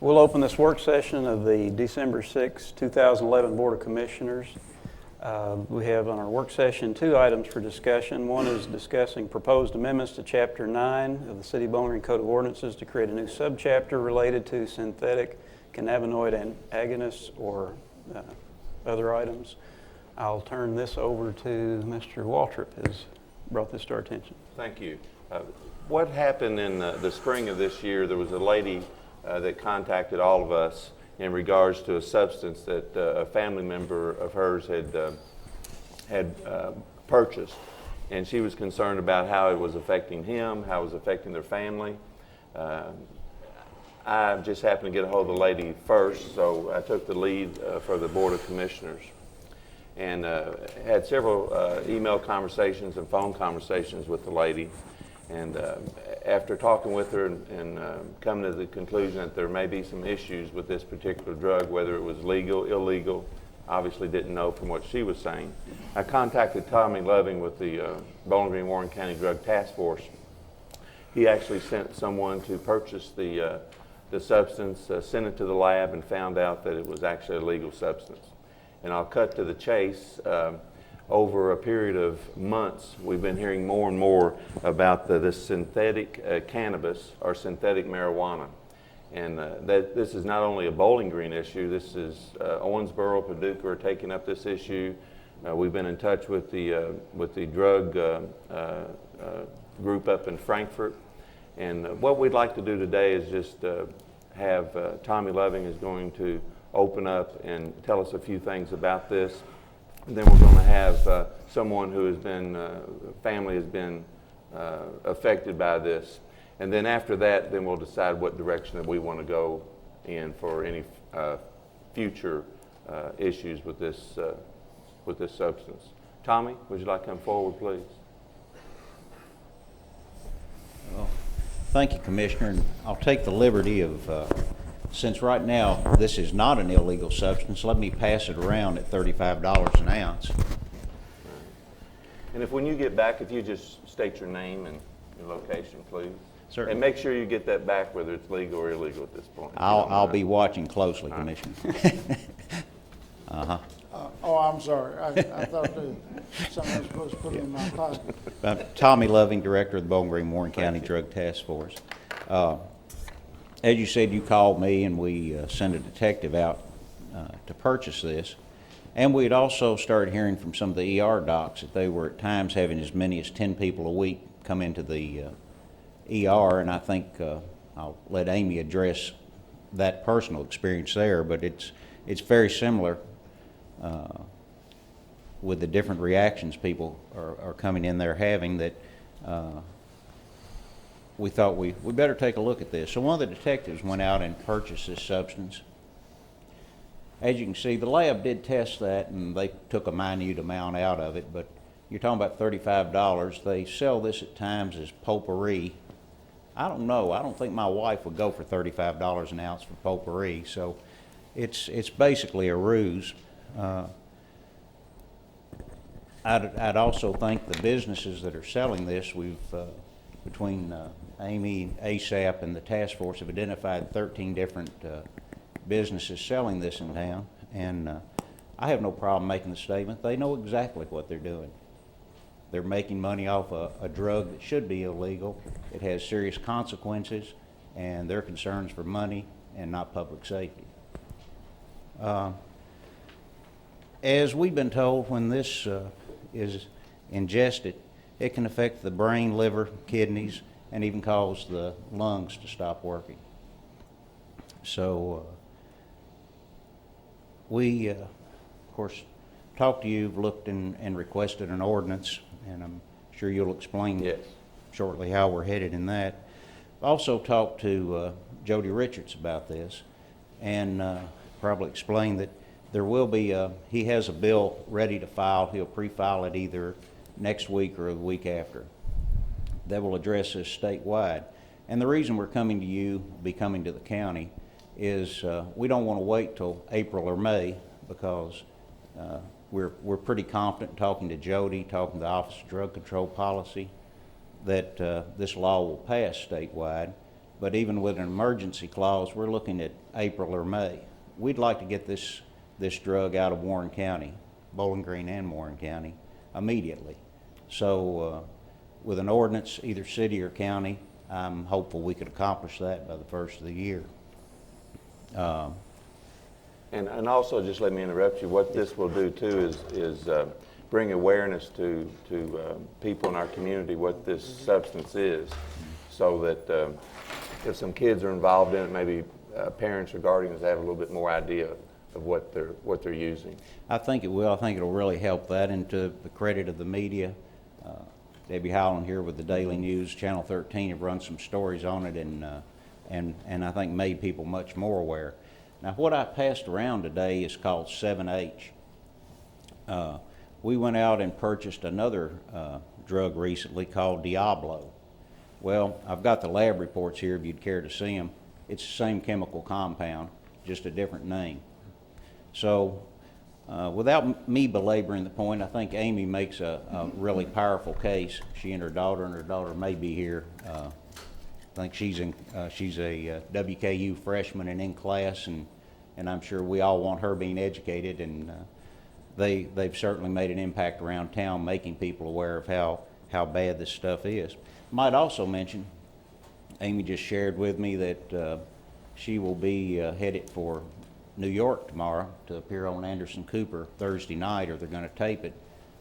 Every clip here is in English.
We'll open this work session of the December 6, 2011 Board of Commissioners. We have on our work session two items for discussion. One is discussing proposed amendments to Chapter 9 of the City of Bowling Green Code of Ordinances to create a new subchapter related to synthetic cannabinoid agonists or other items. I'll turn this over to Mr. Waltrip, who's brought this to our attention. Thank you. What happened in the spring of this year, there was a lady that contacted all of us in regards to a substance that a family member of hers had purchased, and she was concerned about how it was affecting him, how it was affecting their family. I just happened to get a hold of the lady first, so I took the lead for the Board of Commissioners, and had several email conversations and phone conversations with the lady. And after talking with her and coming to the conclusion that there may be some issues with this particular drug, whether it was legal, illegal, obviously didn't know from what she was saying, I contacted Tommy Loving with the Bowling Green Warren County Drug Task Force. He actually sent someone to purchase the substance, sent it to the lab, and found out that it was actually a legal substance. And I'll cut to the chase. Over a period of months, we've been hearing more and more about this synthetic cannabis or synthetic marijuana. And this is not only a Bowling Green issue, this is Owensboro, Paducah are taking up this issue. We've been in touch with the drug group up in Frankfort. And what we'd like to do today is just have Tommy Loving is going to open up and tell us a few things about this. And then we're going to have someone who has been, family has been affected by this. And then after that, then we'll decide what direction that we want to go in for any future issues with this substance. Tommy, would you like to come forward, please? Well, thank you, Commissioner. And I'll take the liberty of since right now this is not an illegal substance, let me pass it around at $35 an ounce. And if when you get back, if you just state your name and your location, please. Certainly. And make sure you get that back, whether it's legal or illegal at this point. I'll be watching closely, Commissioner. I'm sorry. I thought that somebody was supposed to put it in my pocket. Tommy Loving, Director of the Bowling Green Warren County Drug Task Force. As you said, you called me and we sent a detective out to purchase this. And we had also started hearing from some of the ER docs that they were at times having as many as 10 people a week come into the ER. And I think I'll let Amy address that personal experience there, but it's very similar with the different reactions people are coming in there having that we thought we better take a look at this. So one of the detectives went out and purchased this substance. As you can see, the lab did test that and they took a minute amount out of it, but you're talking about $35. They sell this at times as potpourri. I don't know. I don't think my wife would go for $35 an ounce for potpourri, so it's basically a ruse. I'd also thank the businesses that are selling this. We've between Amy, ASAP, and the task force have identified 13 different businesses selling this in town, and I have no problem making the statement. They know exactly what they're doing. They're making money off a drug that should be illegal. It has serious consequences, and their concerns for money and not public safety. As we've been told, when this is ingested, it can affect the brain, liver, kidneys, and even cause the lungs to stop working. So we, of course, talked to you, looked and requested an ordinance, and I'm sure you'll explain shortly how we're headed in that. Also talked to Jody Richards about this, and probably explain that there will be he has a bill ready to file. He'll pre-file it either next week or the week after. That will address this statewide. And the reason we're coming to you, be coming to the county, is we don't want to wait till April or May, because we're pretty confident, talking to Jody, talking to the Office of Drug Control Policy, that this law will pass statewide. but even with an emergency clause, we're looking at April or May. We'd like to get this drug out of Warren County, Bowling Green and Warren County, immediately. So with an ordinance, either city or county, I'm hopeful we could accomplish that by the first of the year. And also, just let me interrupt you, what this will do too is bring awareness to people in our community what this substance is, so that if some kids are involved in it, maybe parents or guardians have a little bit more idea of what they're using. I think it will. I think it'll really help that, and to the credit of the media, Debbie Howland here with the Daily News, Channel 13 have run some stories on it, and I think made people much more aware. Now, what I passed around today is called 7H. We went out and purchased another drug recently called Diablo. Well, I've got the lab reports here if you'd care to see them. It's the same chemical compound, just a different name. So without me belaboring the point, I think Amy makes a really powerful case. She and her daughter may be here. I think she's a WKU freshman and in class, and I'm sure we all want her being educated, and they've certainly made an impact around town, making people aware of how bad this stuff is. Might also mention, Amy just shared with me that she will be headed for New York tomorrow to appear on Anderson Cooper Thursday night, or they're going to tape it,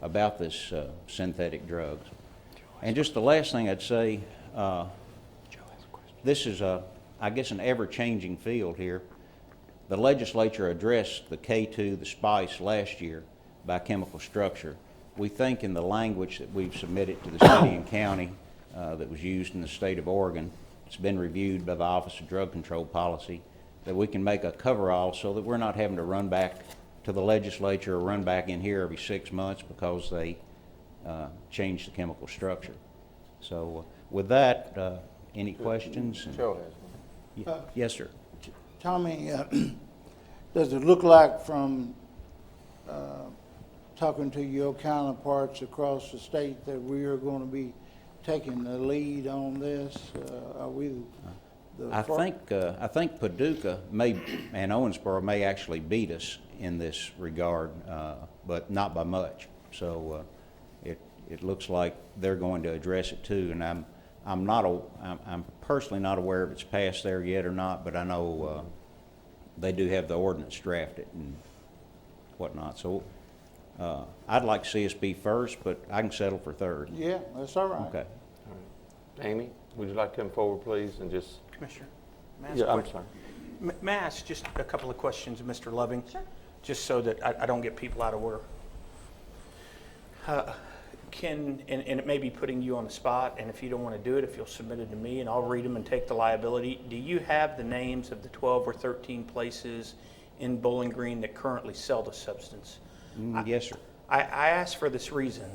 about this synthetic drugs. And just the last thing I'd say, this is, I guess, an ever-changing field here. The legislature addressed the K2, the spice, last year by chemical structure. We think in the language that we've submitted to the city and county that was used in the state of Oregon, it's been reviewed by the Office of Drug Control Policy, that we can make a coverall so that we're not having to run back to the legislature or run back in here every 6 months because they changed the chemical structure. So with that, any questions? Joe has one. Yes, sir. Tommy, does it look like from talking to your counterparts across the state that we are going to be taking the lead on this? Are we I think Paducah and Owensboro may actually beat us in this regard, but not by much. So it looks like they're going to address it too, and I'm personally not aware if it's passed there yet or not, but I know they do have the ordinance drafted and whatnot. So I'd like to see us be first, but I can settle for third. Yeah, that's all right. Okay. All right. Amy, would you like to come forward, please, and just... Commissioner, may I ask I'm sorry. May I ask just a couple of questions of Mr. Loving? Sure. Just so that I don't get people out of order. And it may be putting you on the spot, and if you don't want to do it, if you'll submit it to me, and I'll read them and take the liability. Do you have the names of the 12 or 13 places in Bowling Green that currently sell the substance? Yes, sir. I ask for this reason.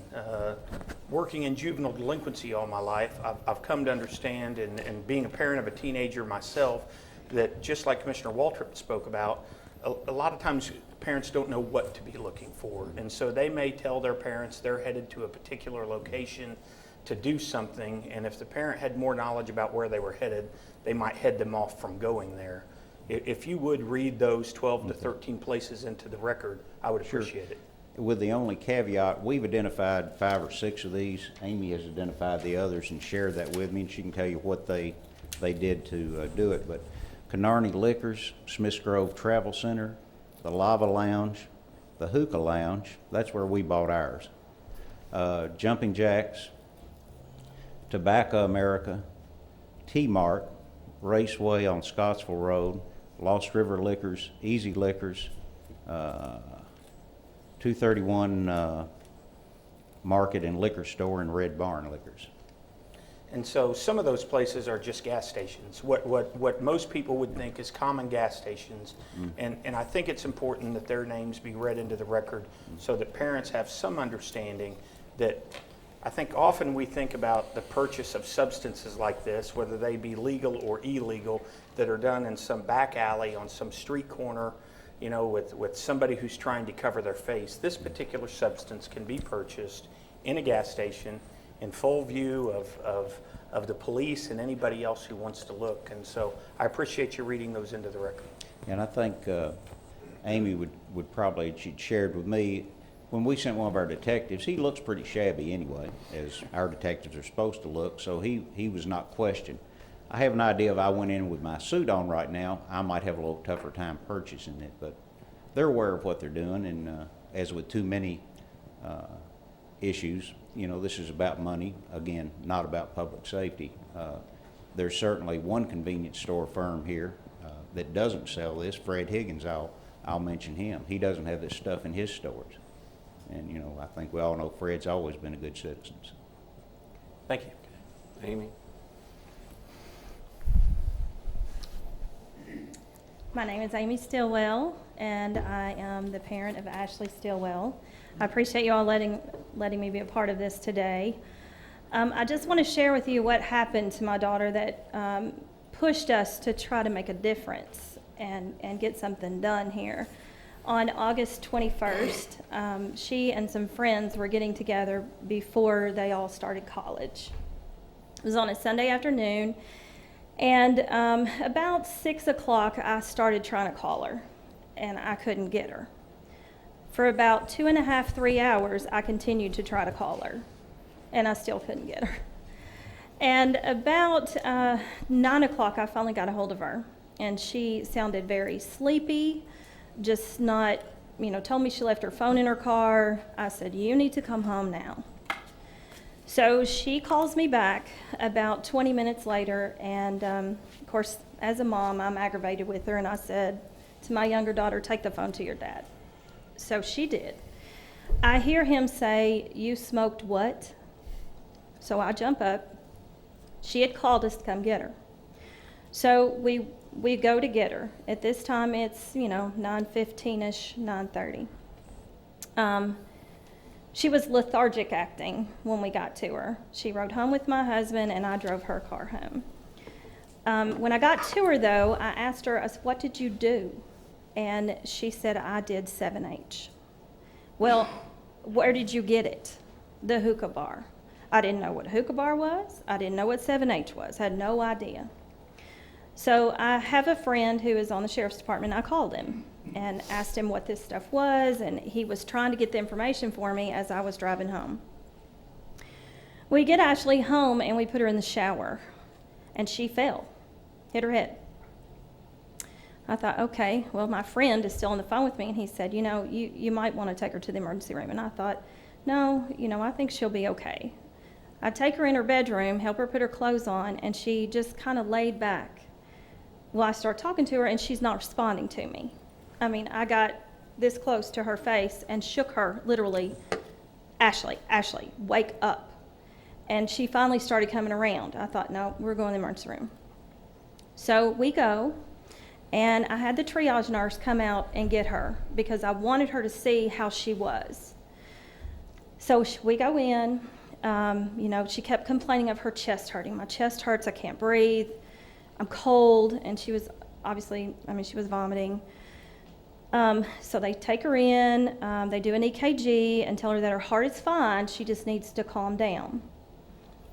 Working in juvenile delinquency all my life, I've come to understand, and being a parent of a teenager myself, that just like Commissioner Waltrip spoke about, a lot of times parents don't know what to be looking for. And so they may tell their parents they're headed to a particular location to do something, and if the parent had more knowledge about where they were headed, they might head them off from going there. If you would read those 12 to 13 places into the record, I would appreciate it. With the only caveat, we've identified 5 or 6 of these. Amy has identified the others and shared that with me, and she can tell you what they did to do it. But Canarney Liquors, Smiths Grove Travel Center, the Lava Lounge, the Hookah Lounge, that's where we bought ours, Jumping Jacks, Tobacco America, T-Mart, Raceway on Scottsville Road, Lost River Liquors, Easy Liquors, 231 Market and Liquor Store, and Red Barn Liquors. And so some of those places are just gas stations, what most people would think is common gas stations. And I think it's important that their names be read into the record so that parents have some understanding that I think often we think about the purchase of substances like this, whether they be legal or illegal, that are done in some back alley on some street corner, you know, with somebody who's trying to cover their face. This particular substance can be purchased in a gas station in full view of of the police and anybody else who wants to look. And so I appreciate you reading those into the record. And I think Amy would probably, she'd shared with me, when we sent one of our detectives, he looks pretty shabby anyway, as our detectives are supposed to look, so he was not questioned. I have an idea if I went in with my suit on right now, I might have a little tougher time purchasing it, but they're aware of what they're doing, and as with too many issues, you know, this is about money, again, not about public safety. There's certainly one convenience store firm here that doesn't sell this, Fred Higgins, I'll mention him. He doesn't have this stuff in his stores. And, you know, I think we all know Fred's always been a good citizen. Thank you. Amy? My name is Amy Stillwell, and I am the parent of Ashley Stillwell. I appreciate you all letting me be a part of this today. I just want to share with you what happened to my daughter that pushed us to try to make a difference and get something done here. On August 21st, she and some friends were getting together before they all started college. It was on a Sunday afternoon, and about 6 o'clock, I started trying to call her, and I couldn't get her. For about 2.5, 3 hours, I continued to try to call her, and I still couldn't get her. And about 9 o'clock, I finally got a hold of her, and she sounded very sleepy, just not, you know, told me she left her phone in her car. I said, you need to come home now. So she calls me back about 20 minutes later, and of course, as a mom, I'm aggravated with her, and I said to my younger daughter, take the phone to your dad. So she did. I hear him say, you smoked what? So I jump up. She had called us to come get her. So we go to get her. At this time, it's, you know, 9:15-ish, 9:30. She was lethargic acting when we got to her. She rode home with my husband, and I drove her car home. When I got to her, though, I asked her, I said, what did you do? And she said, I did 7H. Well, where did you get it? The hookah bar. I didn't know what a hookah bar was. I didn't know what 7H was. Had no idea. So I have a friend who is on the sheriff's department. I called him and asked him what this stuff was, and he was trying to get the information for me as I was driving home. We get Ashley home, and we put her in the shower, and she fell, hit her head. I thought, okay, well, my friend is still on the phone with me, and he said, you know, you might want to take her to the emergency room. And I thought, no, you know, I think she'll be okay. I take her in her bedroom, help her put her clothes on, and she just kind of laid back. Well, I start talking to her, and she's not responding to me. I mean, I got this close to her face and shook her, literally, Ashley, wake up. And she finally started coming around. I thought, no, we're going to the emergency room. So we go, and I had the triage nurse come out and get her because I wanted her to see how she was. So we go in. You know, she kept complaining of her chest hurting. My chest hurts, I can't breathe, I'm cold, and she was obviously, she was vomiting. So they take her in, they do an EKG and tell her that her heart is fine, she just needs to calm down.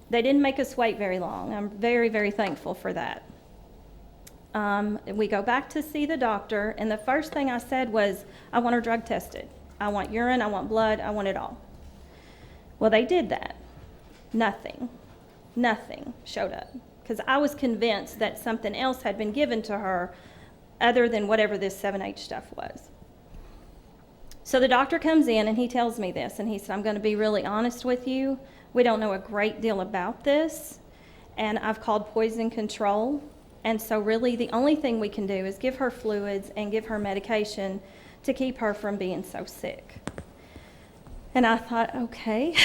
They didn't make us wait very long. I'm very, very thankful for that. We go back to see the doctor, and the first thing I said was, I want her drug tested. I want urine, I want blood, I want it all. Well, they did that. Nothing showed up, because I was convinced that something else had been given to her other than whatever this 7H stuff was. So the doctor comes in and he tells me this, and he said, I'm going to be really honest with you. We don't know a great deal about this, and I've called poison control, and so really the only thing we can do is give her fluids and give her medication to keep her from being so sick. And I thought, okay,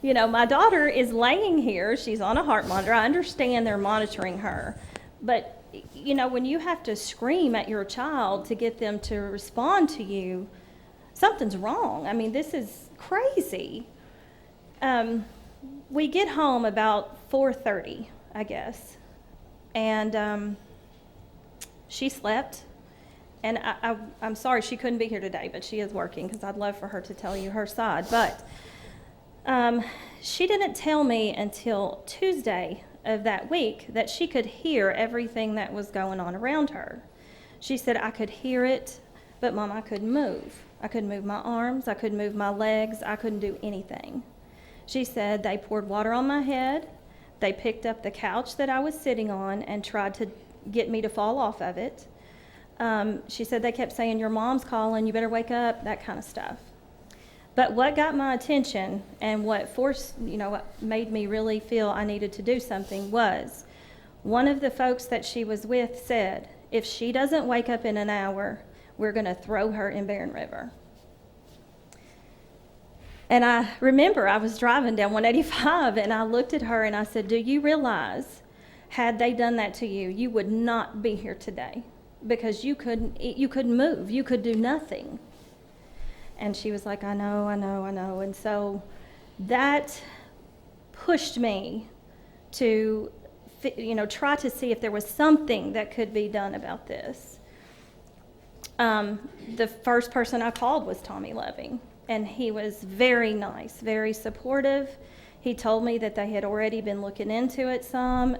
you know, my daughter is laying here. She's on a heart monitor. I understand they're monitoring her. But, you know, when you have to scream at your child to get them to respond to you, something's wrong. I mean, this is crazy. We get home about 4:30, I guess. And she slept. And I'm sorry she couldn't be here today, but she is working because I'd love for her to tell you her side. But She didn't tell me until Tuesday of that week that she could hear everything that was going on around her. She said, I could hear it, but Mom, I couldn't move. I couldn't move my arms, I couldn't move my legs, I couldn't do anything. She said they poured water on my head, they picked up the couch that I was sitting on and tried to get me to fall off of it. She said they kept saying, your mom's calling, you better wake up, that kind of stuff. But what got my attention and what what made me really feel I needed to do something was one of the folks that she was with said, if she doesn't wake up in an hour, we're going to throw her in Barren River. And I remember I was driving down 185 and I looked at her and I said, do you realize had they done that to you, you would not be here today because you couldn't move, you could do nothing. And she was like, I know. And so that pushed me to, try to see if there was something that could be done about this. The first person I called was Tommy Loving, and he was very nice, very supportive. He told me that they had already been looking into it some,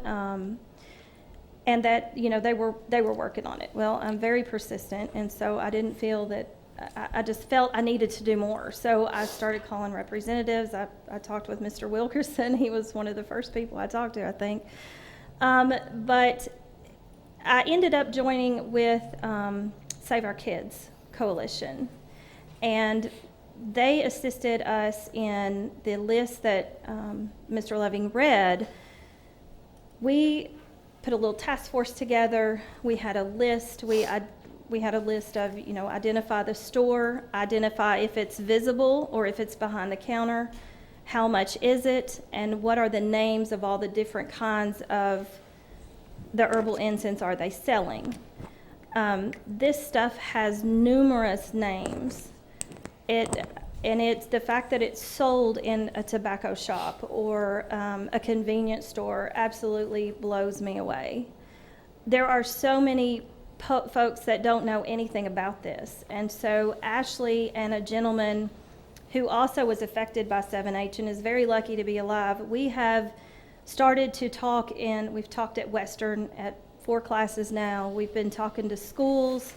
and that, they were working on it. Well, I'm very persistent, and so I didn't feel that I just felt I needed to do more. So I started calling representatives. I talked with Mr. Wilkerson. He was one of the first people I talked to, I think. But I ended up joining with Save Our Kids Coalition. And they assisted us in the list that Mr. Loving read. We put a little task force together. We had a list. We had a list of, identify the store, identify if it's visible or if it's behind the counter, how much is it, and what are the names of all the different kinds of the herbal incense are they selling. This stuff has numerous names. It's the fact that it's sold in a tobacco shop or a convenience store absolutely blows me away. There are so many folks that don't know anything about this. And so Ashley and a gentleman who also was affected by 7-H and is very lucky to be alive, we have started to talk we've talked at Western at 4 classes now. We've been talking to schools,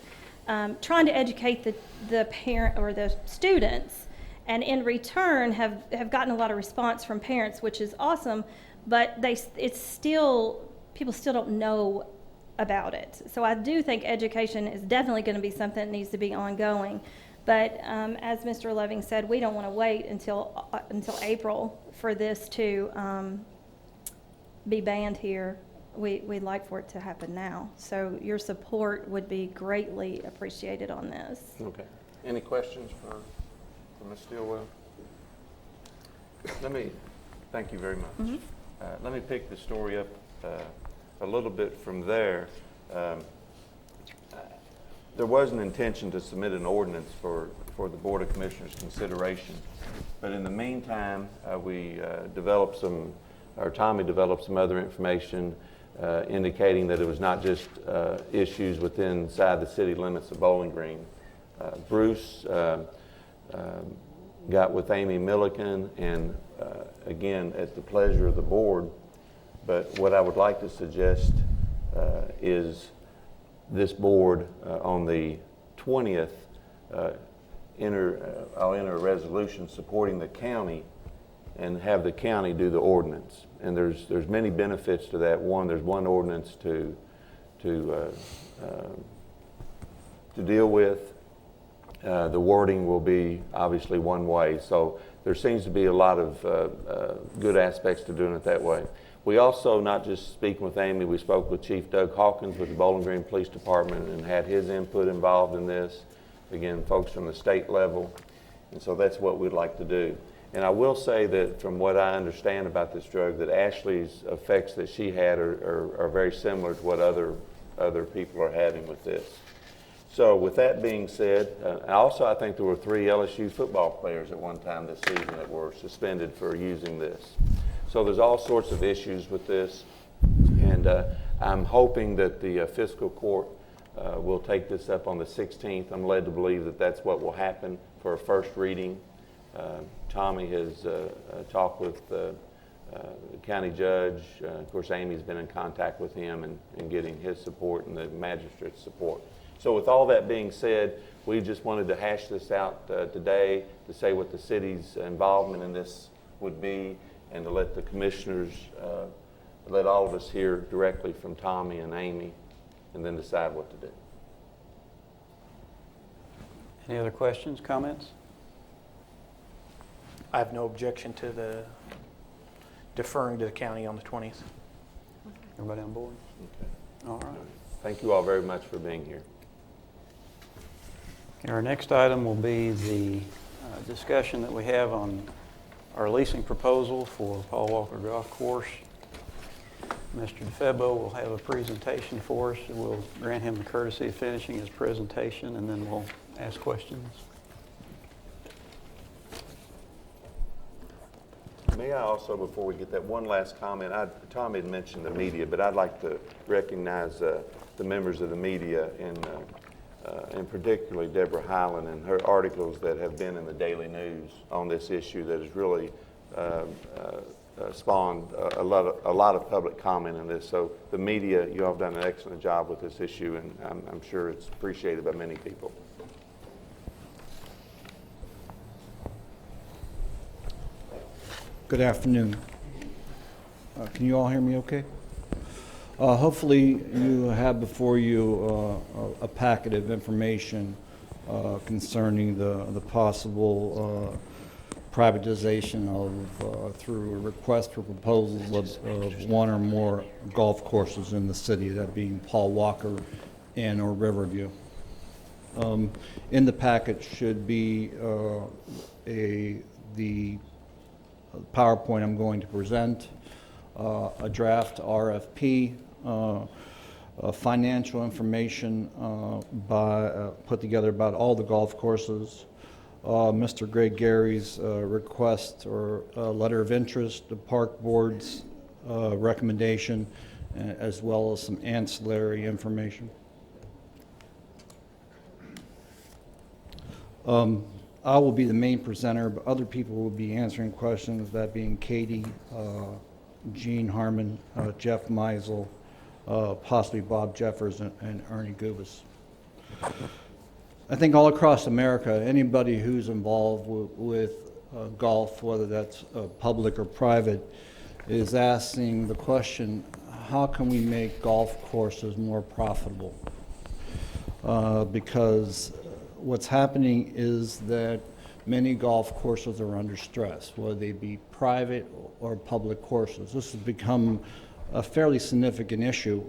trying to educate the parent or the students, and in return have gotten a lot of response from parents, which is awesome, but people still don't know about it. So I do think education is definitely going to be something that needs to be ongoing. But as Mr. Loving said, we don't want to wait until April for this to be banned here. We'd like for it to happen now. So your support would be greatly appreciated on this. Okay. Any questions for Ms. Stillwell? Thank you very much. Mm-hmm. Let me pick the story up a little bit from there. There was an intention to submit an ordinance for the Board of Commissioners consideration, but in the meantime, Tommy developed some other information indicating that it was not just issues inside the city limits of Bowling Green. Bruce got with Amy Milliken, and again, at the pleasure of the board. But what I would like to suggest is this board on the 20th, I'll enter a resolution supporting the county and have the county do the ordinance. And there's many benefits to that. One, there's one ordinance to deal with. The wording will be obviously one way. So there seems to be a lot of good aspects to doing it that way. We also, not just speaking with Amy, we spoke with Chief Doug Hawkins with the Bowling Green Police Department and had his input involved in this. Again, folks from the state level. And so that's what we'd like to do. And I will say that from what I understand about this drug, that Ashley's effects that she had are very similar to what other people are having with this. So with that being said, I think there were 3 LSU football players at one time this season that were suspended for using this. So there's all sorts of issues with this, and I'm hoping that the fiscal court will take this up on the 16th. I'm led to believe that that's what will happen for a first reading. Tommy has talked with the county judge. Of course, Amy's been in contact with him and getting his support and the magistrate's support. So with all that being said, we just wanted to hash this out today to say what the city's involvement in this would be and to let the commissioners, let all of us hear directly from Tommy and Amy and then decide what to do. Any other questions, comments? I have no objection to the deferring to the county on the 20th. Everybody on board? Okay. All right. Thank you all very much for being here. Okay, our next item will be the discussion that we have on our leasing proposal for Paul Walker Golf Course. Mr. DeFebo will have a presentation for us. We'll grant him the courtesy of finishing his presentation, and then we'll ask questions. May I also, before we get that, one last comment? Tom had mentioned the media, but I'd like to recognize the members of the media, and particularly Deborah Hyland and her articles that have been in the daily news on this issue that has really spawned a lot of public comment on this. So the media, you all have done an excellent job with this issue, and I'm sure it's appreciated by many people. Good afternoon. Can you all hear me okay? Hopefully you have before you a packet of information concerning the possible privatization of through a request for proposals of one or more golf courses in the city, that being Paul Walker and or Riverview. In the packet should be the PowerPoint I'm going to present, a draft RFP, financial information put together about all the golf courses, Mr. Greg Gary's request or letter of interest, the park board's recommendation, as well as some ancillary information. I will be the main presenter, but other people will be answering questions, that being Katie, Gene Harmon, Jeff Meisel, possibly Bob Jeffers, and Ernie Gubis. I think all across America, anybody who's involved with golf, whether that's public or private, is asking the question, how can we make golf courses more profitable? Because what's happening is that many golf courses are under stress, whether they be private or public courses. This has become a fairly significant issue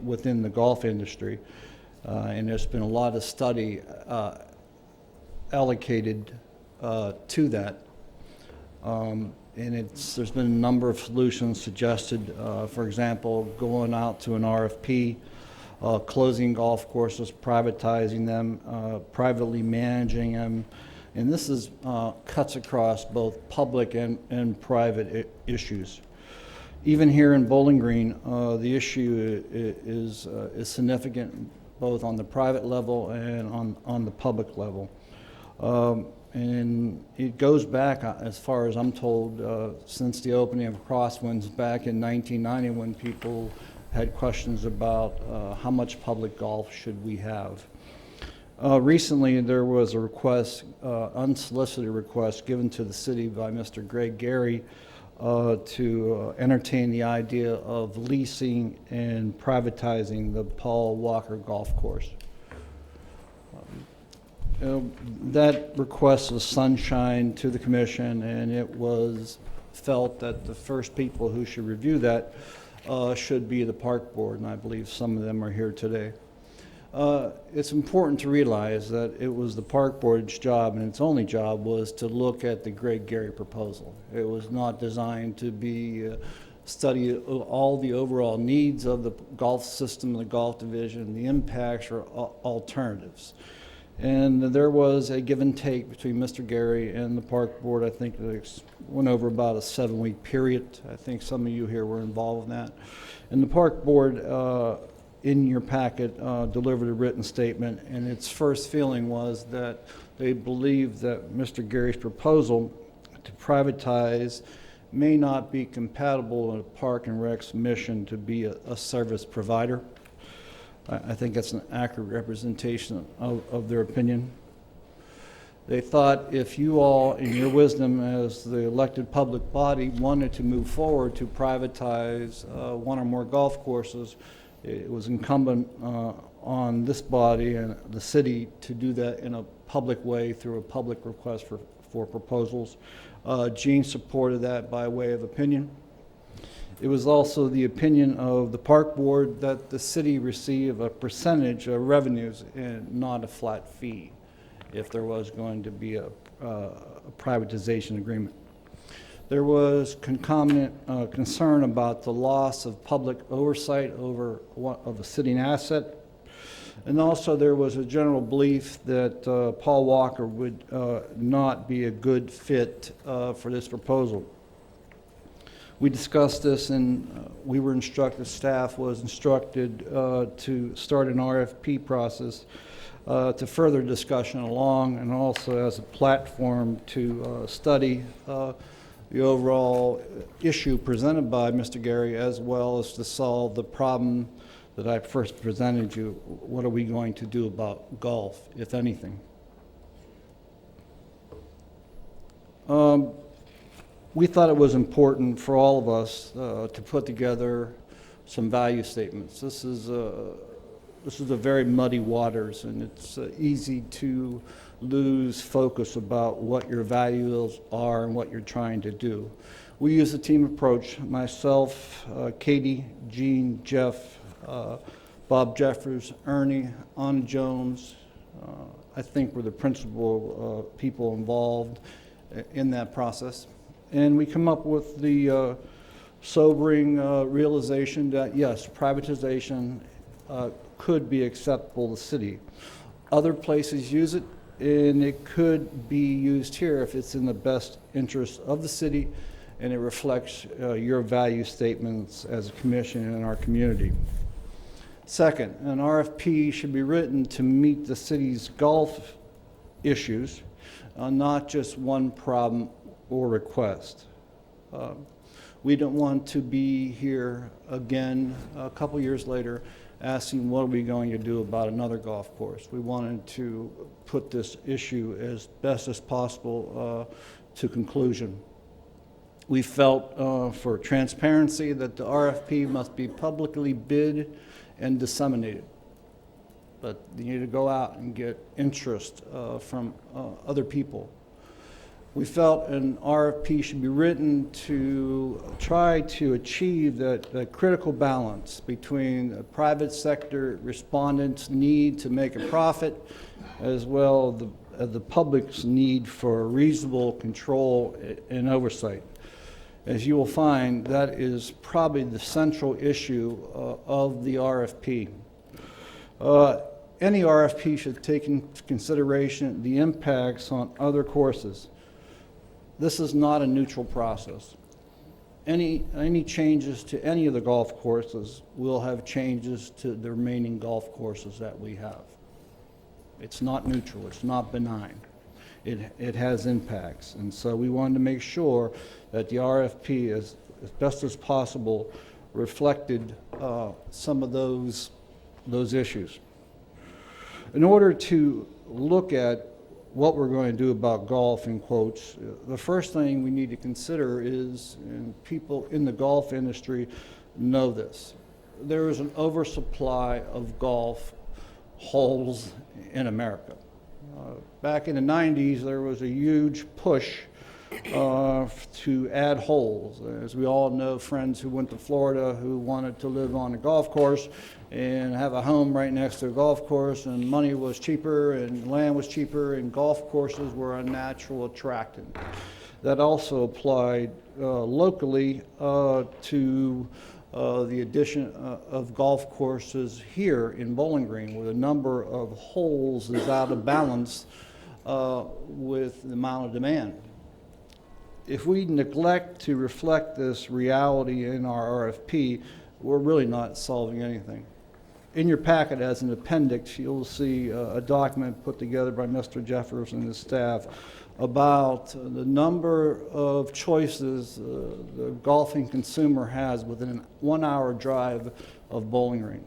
within the golf industry, and there's been a lot of study allocated to that. And there's been a number of solutions suggested, for example, going out to an RFP, closing golf courses, privatizing them, privately managing them, and this is cuts across both public and private issues. Even here in Bowling Green, the issue is significant both on the private level and on the public level. And it goes back, as far as I'm told, since the opening of Crosswinds back in 1990, when people had questions about how much public golf should we have. Recently, there was a request, unsolicited request, given to the city by Mr. Greg Gary to entertain the idea of leasing and privatizing the Paul Walker Golf Course. That request was sunshine to the commission, and it was felt that the first people who should review that should be the park board, and I believe some of them are here today. It's important to realize that it was the park board's job, and its only job was to look at the Greg Gary proposal. It was not designed to be study all the overall needs of the golf system, the golf division, the impacts or alternatives. And there was a give and take between Mr. Gary and the park board. I think it went over about a 7-week period. I think some of you here were involved in that. And the park board in your packet, delivered a written statement, and its first feeling was that they believed that Mr. Gary's proposal to privatize may not be compatible with Park and Rec's mission to be a service provider. I think that's an accurate representation of their opinion. They thought if you all, in your wisdom as the elected public body, wanted to move forward to privatize one or more golf courses, it was incumbent on this body and the city to do that in a public way through a public request for proposals. Gene supported that by way of opinion. It was also the opinion of the park board that the city receive a percentage of revenues and not a flat fee if there was going to be a privatization agreement. There was concomitant concern about the loss of public oversight of a sitting asset. And also there was a general belief that Paul Walker would not be a good fit for this proposal. We discussed this and we were instructed, staff was instructed to start an RFP process to further discussion along, and also as a platform to study the overall issue presented by Mr. Gary, as well as to solve the problem that I first presented you. What are we going to do about golf, if anything? We thought it was important for all of us to put together some value statements. This is a very muddy waters, and it's easy to lose focus about what your values are and what you're trying to do. We use a team approach. Myself, Katie, Gene, Jeff, Bob Jeffers, Ernie, Anna Jones, I think were the principal people involved in that process. And we come up with the sobering realization that, yes, privatization could be acceptable to the city. Other places use it, and it could be used here if it's in the best interest of the city and it reflects your value statements as a commission in our community. Second, an RFP should be written to meet the city's golf issues, not just one problem or request. We don't want to be here again a couple years later asking what are we going to do about another golf course. We wanted to put this issue as best as possible to conclusion. We felt for transparency that the RFP must be publicly bid and disseminated. But you need to go out and get interest from other people. We felt an RFP should be written to try to achieve that critical balance between the private sector respondents' need to make a profit, as well as the public's need for reasonable control and oversight. As you will find, that is probably the central issue of the RFP. Any RFP should take into consideration the impacts on other courses. This is not a neutral process. Any changes to any of the golf courses will have changes to the remaining golf courses that we have. It's not neutral, it's not benign. It has impacts, and so we wanted to make sure that the RFP, as best as possible, reflected some of those issues. In order to look at what we're going to do about golf, in quotes, the first thing we need to consider is, and people in the golf industry know this, there is an oversupply of golf holes in America. Back in the 90s, there was a huge push to add holes. As we all know, friends who went to Florida who wanted to live on a golf course and have a home right next to a golf course, and money was cheaper and land was cheaper and golf courses were a natural attractant. That also applied locally to the addition of golf courses here in Bowling Green, where the number of holes is out of balance with the amount of demand. If we neglect to reflect this reality in our RFP, we're really not solving anything. in your packet as an appendix, you'll see a document put together by Mr. Jeffers and his staff about the number of choices the golfing consumer has within a 1-hour drive of Bowling Green.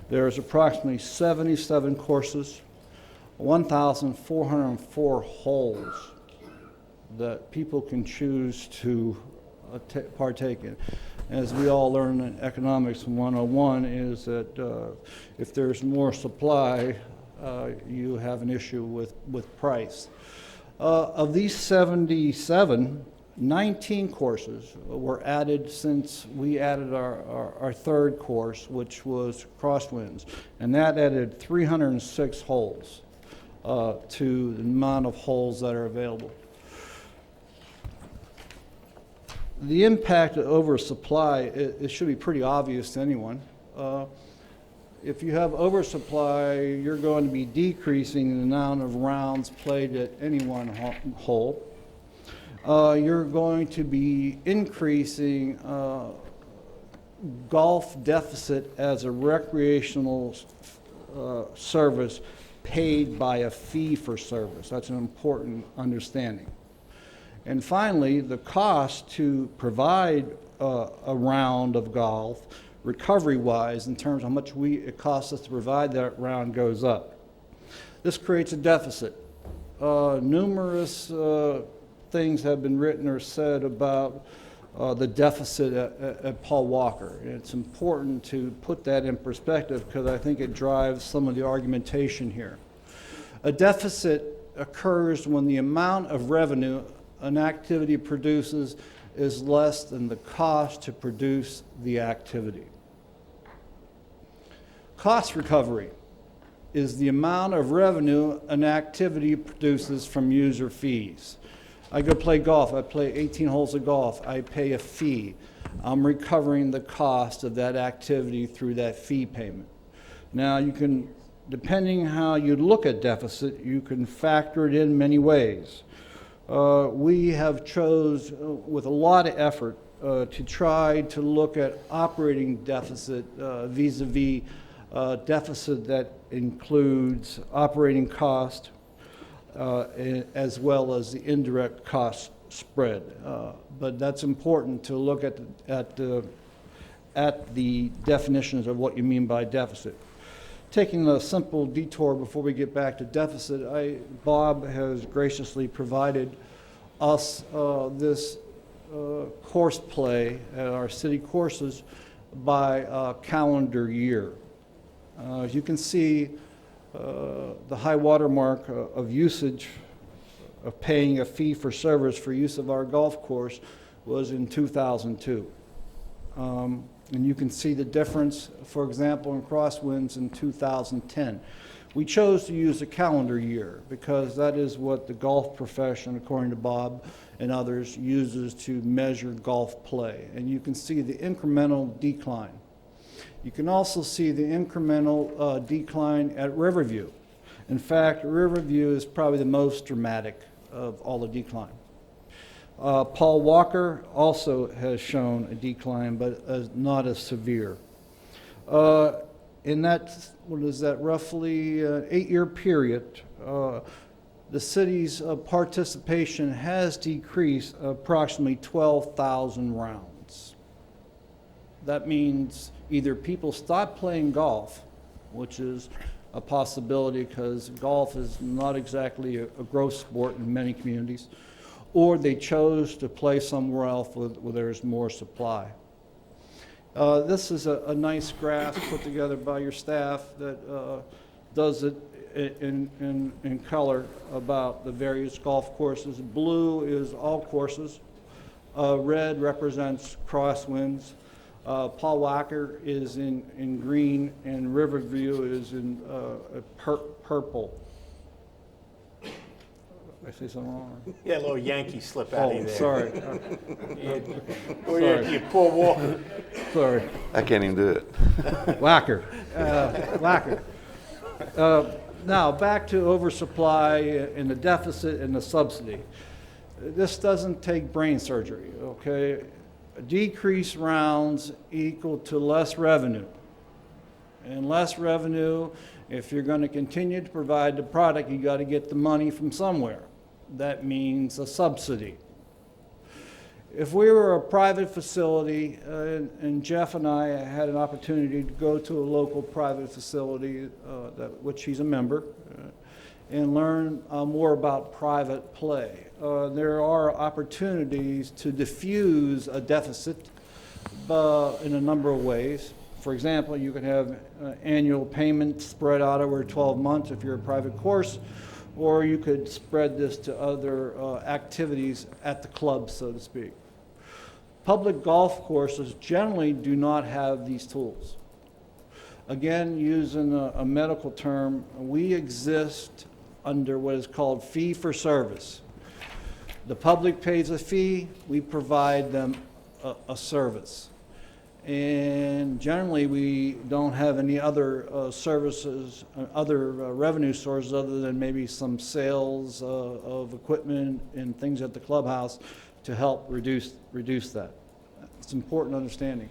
There's approximately 77 courses, 1,404 holes that people can choose to partake in. As we all learn in Economics 101 is that if there's more supply, you have an issue with price. Of these 77, 19 courses were added since we added our third course, which was Crosswinds, and that added 306 holes to the amount of holes that are available. The impact of oversupply, it should be pretty obvious to anyone. If you have oversupply, you're going to be decreasing the amount of rounds played at any one hole. You're going to be increasing golf deficit as a recreational service paid by a fee for service. That's an important understanding. And finally, the cost to provide a round of golf, recovery-wise, in terms of how much it costs us to provide that round, goes up. This creates a deficit. Numerous things have been written or said about the deficit at Paul Walker. And it's important to put that in perspective because I think it drives some of the argumentation here. A deficit occurs when the amount of revenue an activity produces is less than the cost to produce the activity. Cost recovery is the amount of revenue an activity produces from user fees. I go play golf, I play 18 holes of golf, I pay a fee. I'm recovering the cost of that activity through that fee payment. Now you can, depending how you look at deficit, you can factor it in many ways. We have chose with a lot of effort to try to look at operating deficit vis-a-vis deficit that includes operating cost as well as the indirect cost spread. But that's important to look at the definitions of what you mean by deficit. Taking a simple detour before we get back to deficit, Bob has graciously provided us this course play at our city courses by calendar year. As you can see, the high water mark of usage of paying a fee for service for use of our golf course was in 2002. And you can see the difference, for example, in Crosswinds in 2010. We chose to use a calendar year because that is what the golf profession, according to Bob and others, uses to measure golf play. And you can see the incremental decline. You can also see the incremental decline at Riverview. In fact, Riverview is probably the most dramatic of all the decline. Paul Walker also has shown a decline, but not as severe. In that, what is that, roughly 8-year period, the city's participation has decreased approximately 12,000 rounds. That means either people stop playing golf, which is a possibility because golf is not exactly a growth sport in many communities, or they chose to play somewhere else where there's more supply. This is a nice graph put together by your staff that does it in color about the various golf courses. Blue is all courses. Red represents Crosswinds. Paul Walker is in green, and Riverview is in purple. Did I say something wrong? Yeah, a little Yankee slip out of you there. Sorry. Or you pull Walker. Sorry. I can't even do it. Whacker. Whacker. Now, back to oversupply and the deficit and the subsidy. This doesn't take brain surgery, okay? Decreased rounds equal to less revenue. And less revenue, if you're going to continue to provide the product, you got to get the money from somewhere. That means a subsidy. If we were a private facility, and Jeff and I had an opportunity to go to a local private facility, which he's a member, and learn more about private play. There are opportunities to diffuse a deficit in a number of ways. For example, you can have annual payments spread out over 12 months if you're a private course, or you could spread this to other activities at the club, so to speak. Public golf courses generally do not have these tools. Again, using a medical term, we exist under what is called fee for service. The public pays a fee, we provide them a service. And generally, we don't have any other services, other revenue sources other than maybe some sales of equipment and things at the clubhouse to help reduce that. It's important understanding.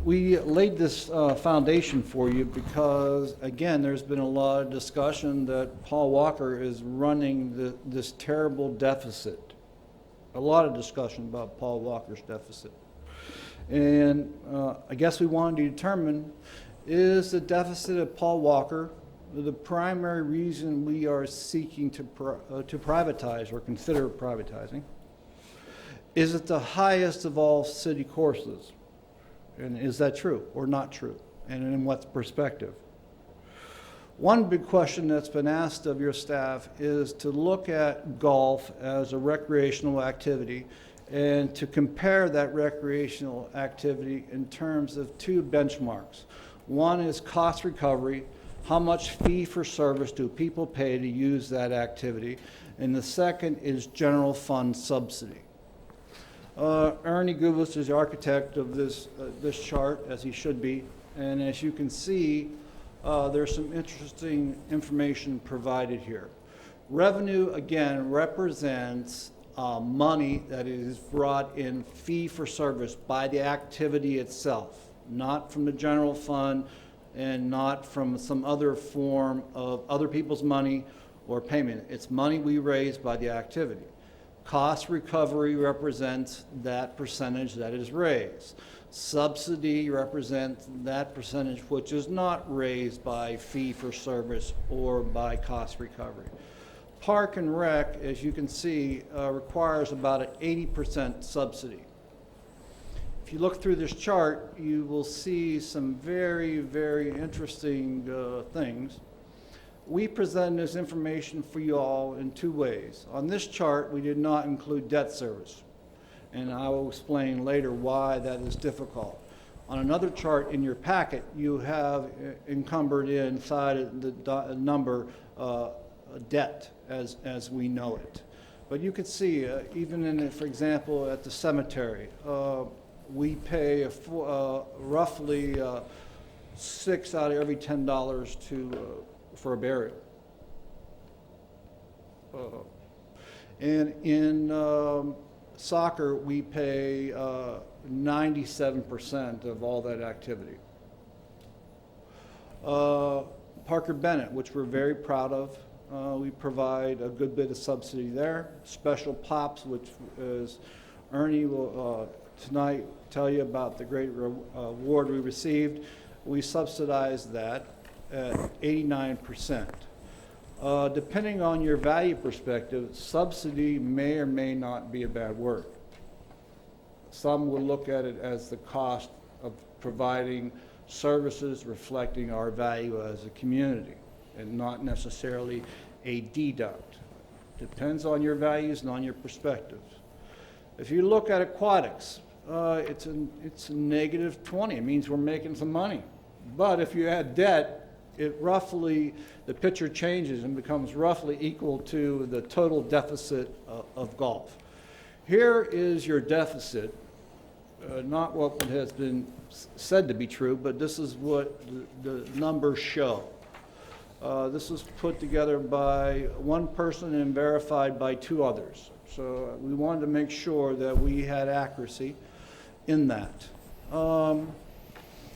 We laid this foundation for you because, again, there's been a lot of discussion that Paul Walker is running this terrible deficit. A lot of discussion about Paul Walker's deficit. And I guess we wanted to determine, is the deficit of Paul Walker the primary reason we are seeking to privatize or consider privatizing? Is it the highest of all city courses? And is that true or not true? And in what perspective? One big question that's been asked of your staff is to look at golf as a recreational activity and to compare that recreational activity in terms of two benchmarks. One is cost recovery. How much fee for service do people pay to use that activity? And the second is general fund subsidy. Ernie Gubis is the architect of this chart, as he should be. And as you can see, there's some interesting information provided here. Revenue, again, represents money that is brought in fee for service by the activity itself, not from the general fund and not from some other form of other people's money or payment. It's money we raise by the activity. Cost recovery represents that percentage that is raised. Subsidy represents that percentage which is not raised by fee for service or by cost recovery. Park and Rec, as you can see, requires about an 80% subsidy. If you look through this chart, you will see some very, very interesting things. We present this information for you all in two ways. On this chart, we did not include debt service, and I will explain later why that is difficult. On another chart in your packet, you have encumbered inside the number debt as we know it. But you can see, even in, for example, at the cemetery, we pay roughly 6 out of every $10 for a burial. And in soccer, we pay 97% of all that activity. Parker Bennett, which we're very proud of, we provide a good bit of subsidy there. Special Pops, which is Ernie will tonight tell you about the great award we received. We subsidize that at 89%. Depending on your value perspective, subsidy may or may not be a bad word. Some will look at it as the cost of providing services reflecting our value as a community and not necessarily a deduct. Depends on your values and on your perspectives. If you look at aquatics, it's a negative 20. It means we're making some money. But if you add debt, the picture changes and becomes roughly equal to the total deficit of golf. Here is your deficit, not what has been said to be true, but this is what the numbers show. This was put together by one person and verified by two others. So we wanted to make sure that we had accuracy in that.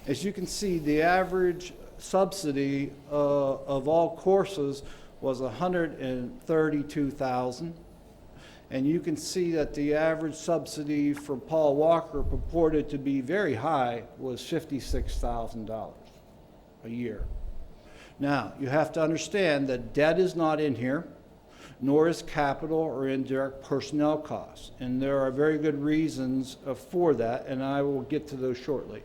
As you can see, the average subsidy of all courses was $132,000. And you can see that the average subsidy for Paul Walker, purported to be very high, was $56,000 a year. Now, you have to understand that debt is not in here, nor is capital or indirect personnel costs. And there are very good reasons for that, and I will get to those shortly.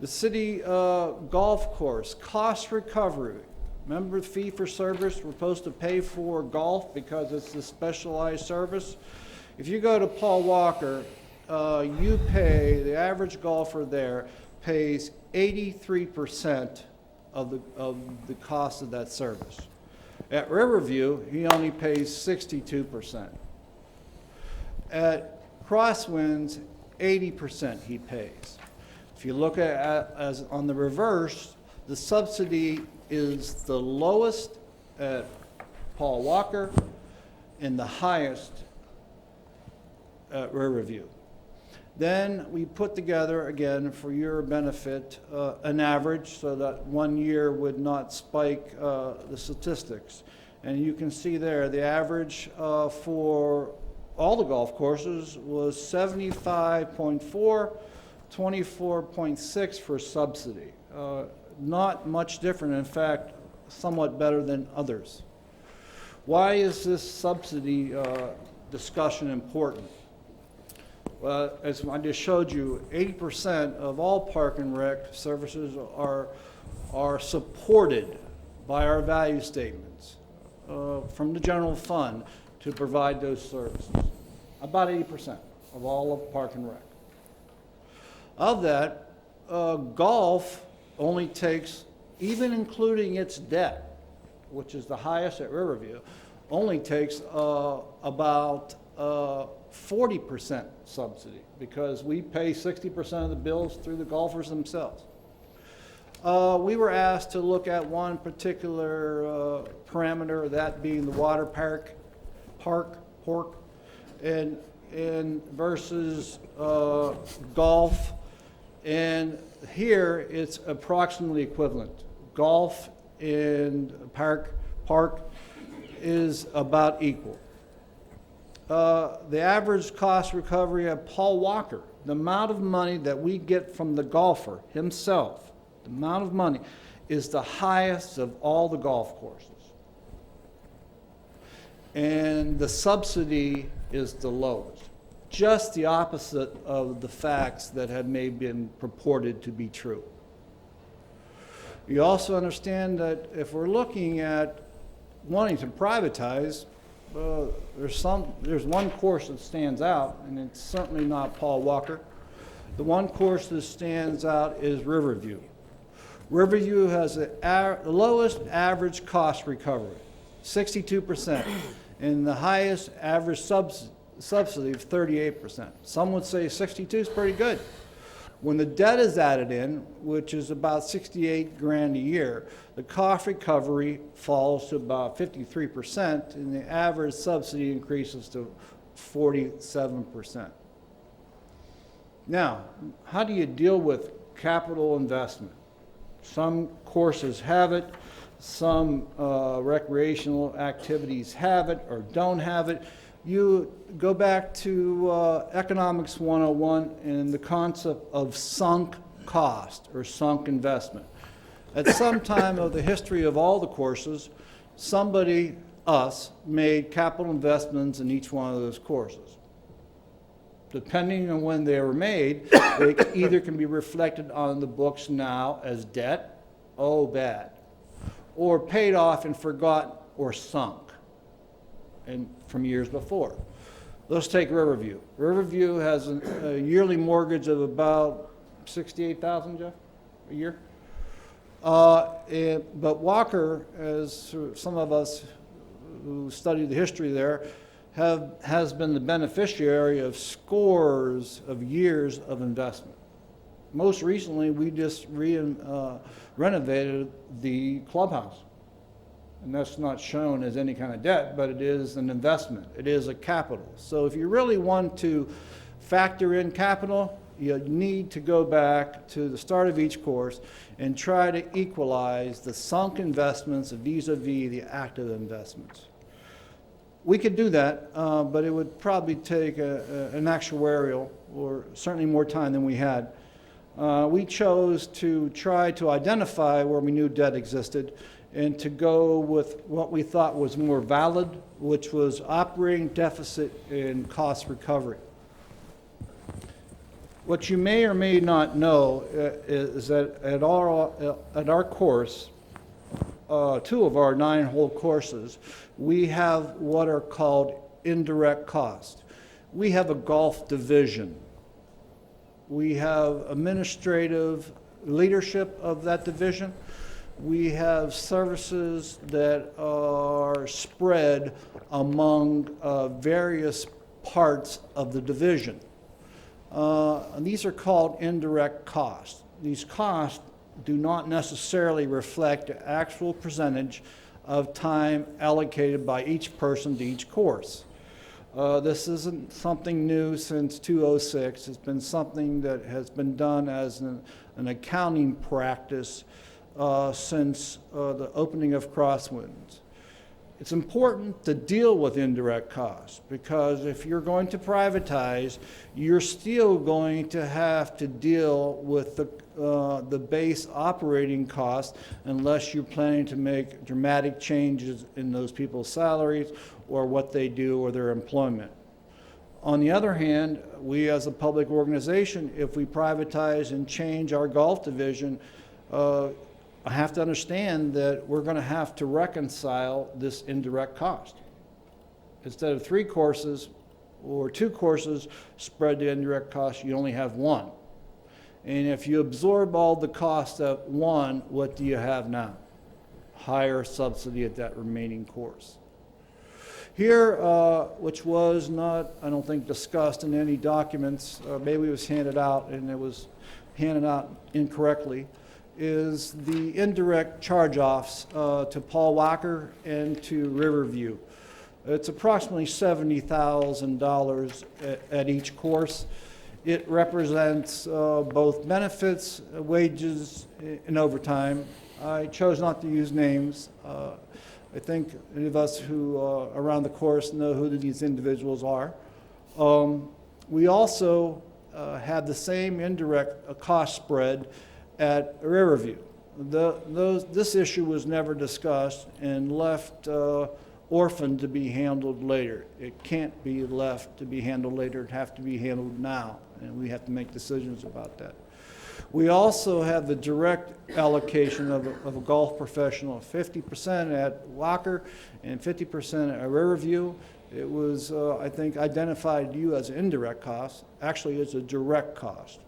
The city golf course, cost recovery. Remember the fee for service? We're supposed to pay for golf because it's a specialized service. If you go to Paul Walker, you pay, the average golfer there pays 83% of the cost of that service. At Riverview, he only pays 62%. At Crosswinds, 80% he pays. If you look at as on the reverse, the subsidy is the lowest at Paul Walker and the highest at Riverview. Then we put together, again, for your benefit, an average so that 1 year would not spike the statistics. And you can see there the average for all the golf courses was 75.4, 24.6 for subsidy. Not much different, in fact, somewhat better than others. Why is this subsidy discussion important? Well, as I just showed you, 80% of all park and rec services are supported by our value statements from the general fund to provide those services. About 80% of all of park and rec. Of that, golf only takes, even including its debt, which is the highest at Riverview, only takes about 40% subsidy because we pay 60% of the bills through the golfers themselves. We were asked to look at one particular parameter, that being the water park, and versus golf. And here it's approximately equivalent. Golf and park is about equal. The average cost recovery at Paul Walker, the amount of money that we get from the golfer himself, the amount of money is the highest of all the golf courses. And the subsidy is the lowest. Just the opposite of the facts that have maybe been purported to be true. You also understand that if we're looking at wanting to privatize, there's one course that stands out, and it's certainly not Paul Walker. The one course that stands out is Riverview. Riverview has the lowest average cost recovery, 62%, and the highest average subsidy of 38%. Some would say 62 is pretty good. When the debt is added in, which is about 68 grand a year, the cost recovery falls to about 53%, and the average subsidy increases to 47%. Now, how do you deal with capital investment? Some courses have it, some recreational activities have it or don't have it. You go back to Economics 101 and the concept of sunk cost or sunk investment. At some time of the history of all the courses, somebody, us, made capital investments in each one of those courses. Depending on when they were made, they either can be reflected on the books now as debt, oh bad, or paid off and forgotten or sunk and from years before. Let's take Riverview. Riverview has a yearly mortgage of about $68,000, Jeff, a year. But Walker, as some of us who study the history there, has been the beneficiary of scores of years of investment. Most recently, we just renovated the clubhouse. And that's not shown as any kind of debt, but it is an investment. It is a capital. So if you really want to factor in capital, You need to go back to the start of each course and try to equalize the sunk investments vis-a-vis the active investments. We could do that, but it would probably take an actuarial, or certainly more time than we had. We chose to try to identify where we knew debt existed and to go with what we thought was more valid, which was operating deficit and cost recovery. What you may or may not know is that at our course, 2 of our 9-hole courses, we have what are called indirect costs. We have a golf division. We have administrative leadership of that division. We have services that are spread among various parts of the division. And these are called indirect costs. These costs do not necessarily reflect the actual percentage of time allocated by each person to each course. This isn't something new since 2006. It's been something that has been done as an accounting practice since the opening of Crosswinds. It's important to deal with indirect costs, because if you're going to privatize, you're still going to have to deal with the base operating costs unless you're planning to make dramatic changes in those people's salaries or what they do or their employment. On the other hand, we as a public organization, if we privatize and change our golf division, I have to understand that we're going to have to reconcile this indirect cost. Instead of 3 courses or 2 courses spread the indirect cost, you only have 1. And if you absorb all the costs at 1, what do you have now? Higher subsidy at that remaining course. Here, which was not, I don't think, discussed in any documents, maybe it was handed out and it was handed out incorrectly, is the indirect charge-offs to Paul Walker and to Riverview. It's approximately $70,000 at each course. It represents both benefits, wages, and overtime. I chose not to use names. I think any of us who are around the course know who these individuals are. We also have the same indirect cost spread at Riverview. This issue was never discussed and left orphaned to be handled later. It can't be left to be handled later. It has to be handled now, and we have to make decisions about that. We also have the direct allocation of a golf professional, 50% at Walker and 50% at Riverview. It was, I think, identified to you as an indirect cost. Actually, it's a direct cost.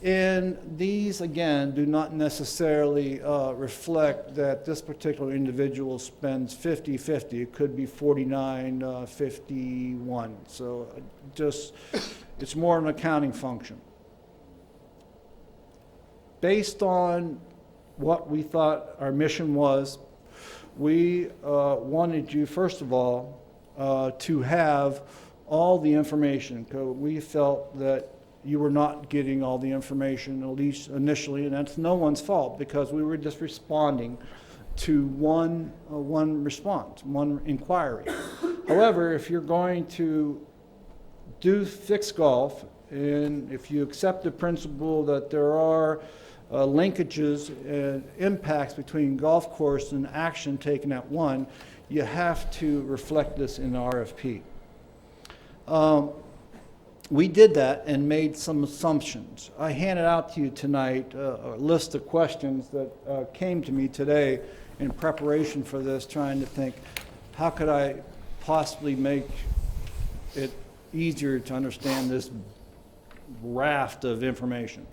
And these, again, do not necessarily reflect that this particular individual spends 50-50. It could be 49-51. So just, it's more an accounting function. Based on what we thought our mission was, we wanted you, first of all, to have all the information. We felt that you were not getting all the information, at least initially, and that's no one's fault, because we were just responding to one response, one inquiry. However, if you're going to do fixed golf, and if you accept the principle that there are linkages and impacts between golf course and action taken at one, you have to reflect this in the RFP. We did that and made some assumptions. I handed out to you tonight a list of questions that came to me today in preparation for this, trying to think, how could I possibly make it easier to understand this raft of information?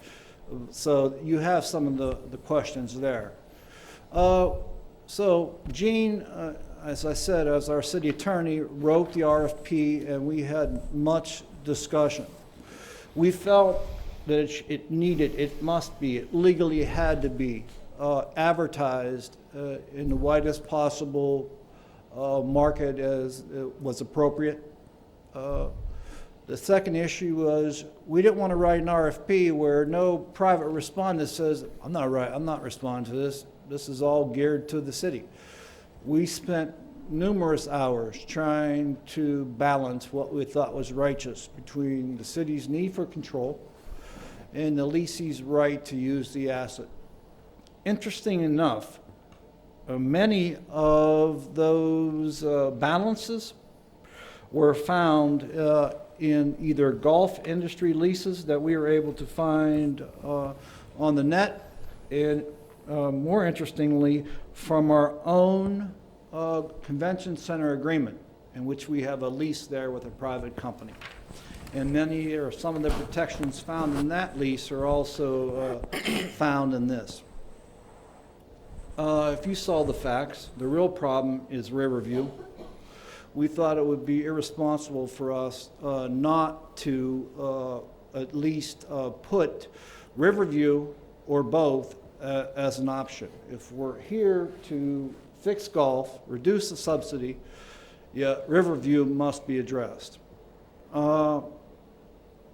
So you have some of the questions there. So Gene, as I said, as our city attorney, wrote the RFP, and we had much discussion. We felt that it must be, it legally had to be advertised in the widest possible market as was appropriate. The second issue was we didn't want to write an RFP where no private respondent says, I'm not responding to this. This is all geared to the city. We spent numerous hours trying to balance what we thought was righteous between the city's need for control and the leasee's right to use the asset. Interesting enough, many of those balances were found in either golf industry leases that we were able to find on the net, and more interestingly, from our own convention center agreement, in which we have a lease there with a private company. And many or some of the protections found in that lease are also found in this. If you saw the facts, the real problem is Riverview. We thought it would be irresponsible for us not to at least put Riverview or both as an option. If we're here to fix golf, reduce the subsidy, yeah, Riverview must be addressed.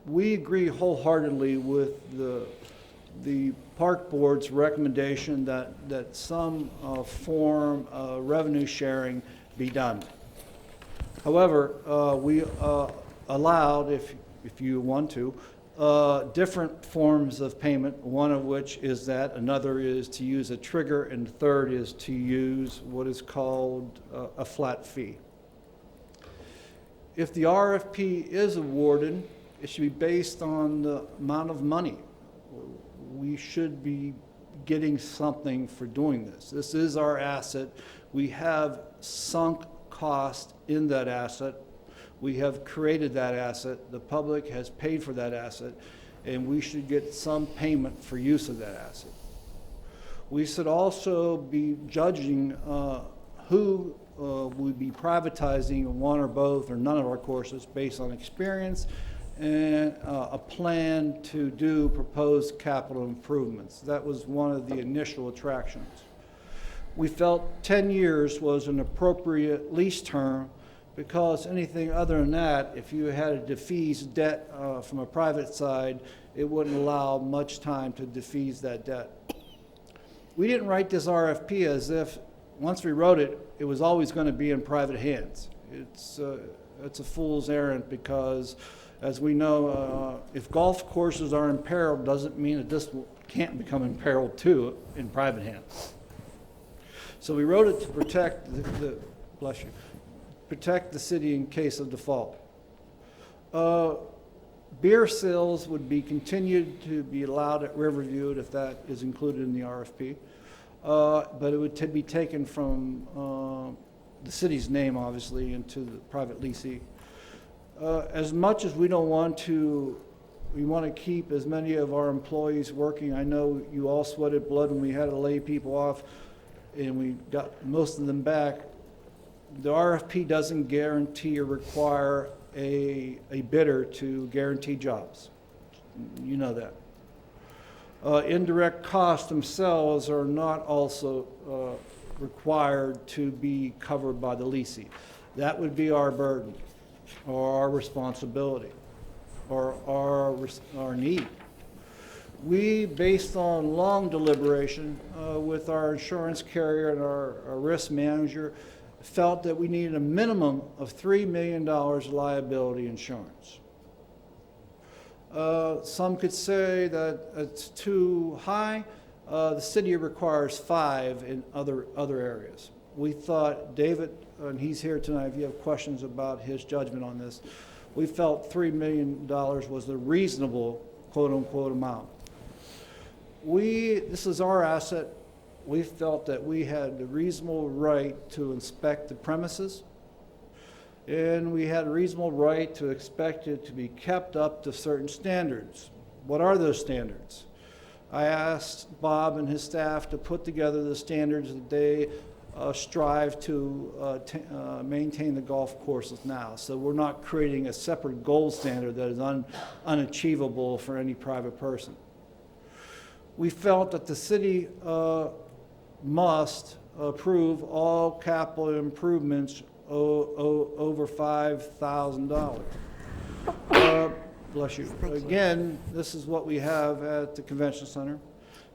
We agree wholeheartedly with the park board's recommendation that some form of revenue sharing be done. However, we allowed, if you want to, different forms of payment, one of which is that, another is to use a trigger, and the third is to use what is called a flat fee. If the RFP is awarded, it should be based on the amount of money. We should be getting something for doing this. This is our asset. We have sunk cost in that asset. We have created that asset. The public has paid for that asset, and we should get some payment for use of that asset. We should also be judging who would be privatizing one or both or none of our courses based on experience and a plan to do proposed capital improvements. That was one of the initial attractions. We felt 10 years was an appropriate lease term because anything other than that, if you had to defease debt from a private side, it wouldn't allow much time to defease that debt. We didn't write this RFP as if once we wrote it, it was always going to be in private hands. It's a fool's errand because, as we know, if golf courses are imperiled, doesn't mean that this can't become imperiled too in private hands. So we wrote it to protect protect the city in case of default. Beer sales would be continued to be allowed at Riverview if that is included in the RFP, but it would be taken from the city's name, obviously, into the private leasee. As much as we don't want to, we want to keep as many of our employees working. I know you all sweated blood when we had to lay people off, and we got most of them back. The RFP doesn't guarantee or require a bidder to guarantee jobs. You know that. Indirect costs themselves are not also required to be covered by the leasing. That would be our burden, or our responsibility, or our need. We, based on long deliberation with our insurance carrier and our risk manager, felt that we needed a minimum of $3 million liability insurance. Some could say that it's too high. The city requires 5 in other areas. We thought, David, and he's here tonight if you have questions about his judgment on this, we felt $3 million was the reasonable quote-unquote amount. This is our asset. We felt that we had the reasonable right to inspect the premises, and we had a reasonable right to expect it to be kept up to certain standards. What are those standards? I asked Bob and his staff to put together the standards that they strive to maintain the golf courses now. So we're not creating a separate gold standard that is unachievable for any private person. We felt that the city must approve all capital improvements over $5,000. Bless you. Again, this is what we have at the convention center.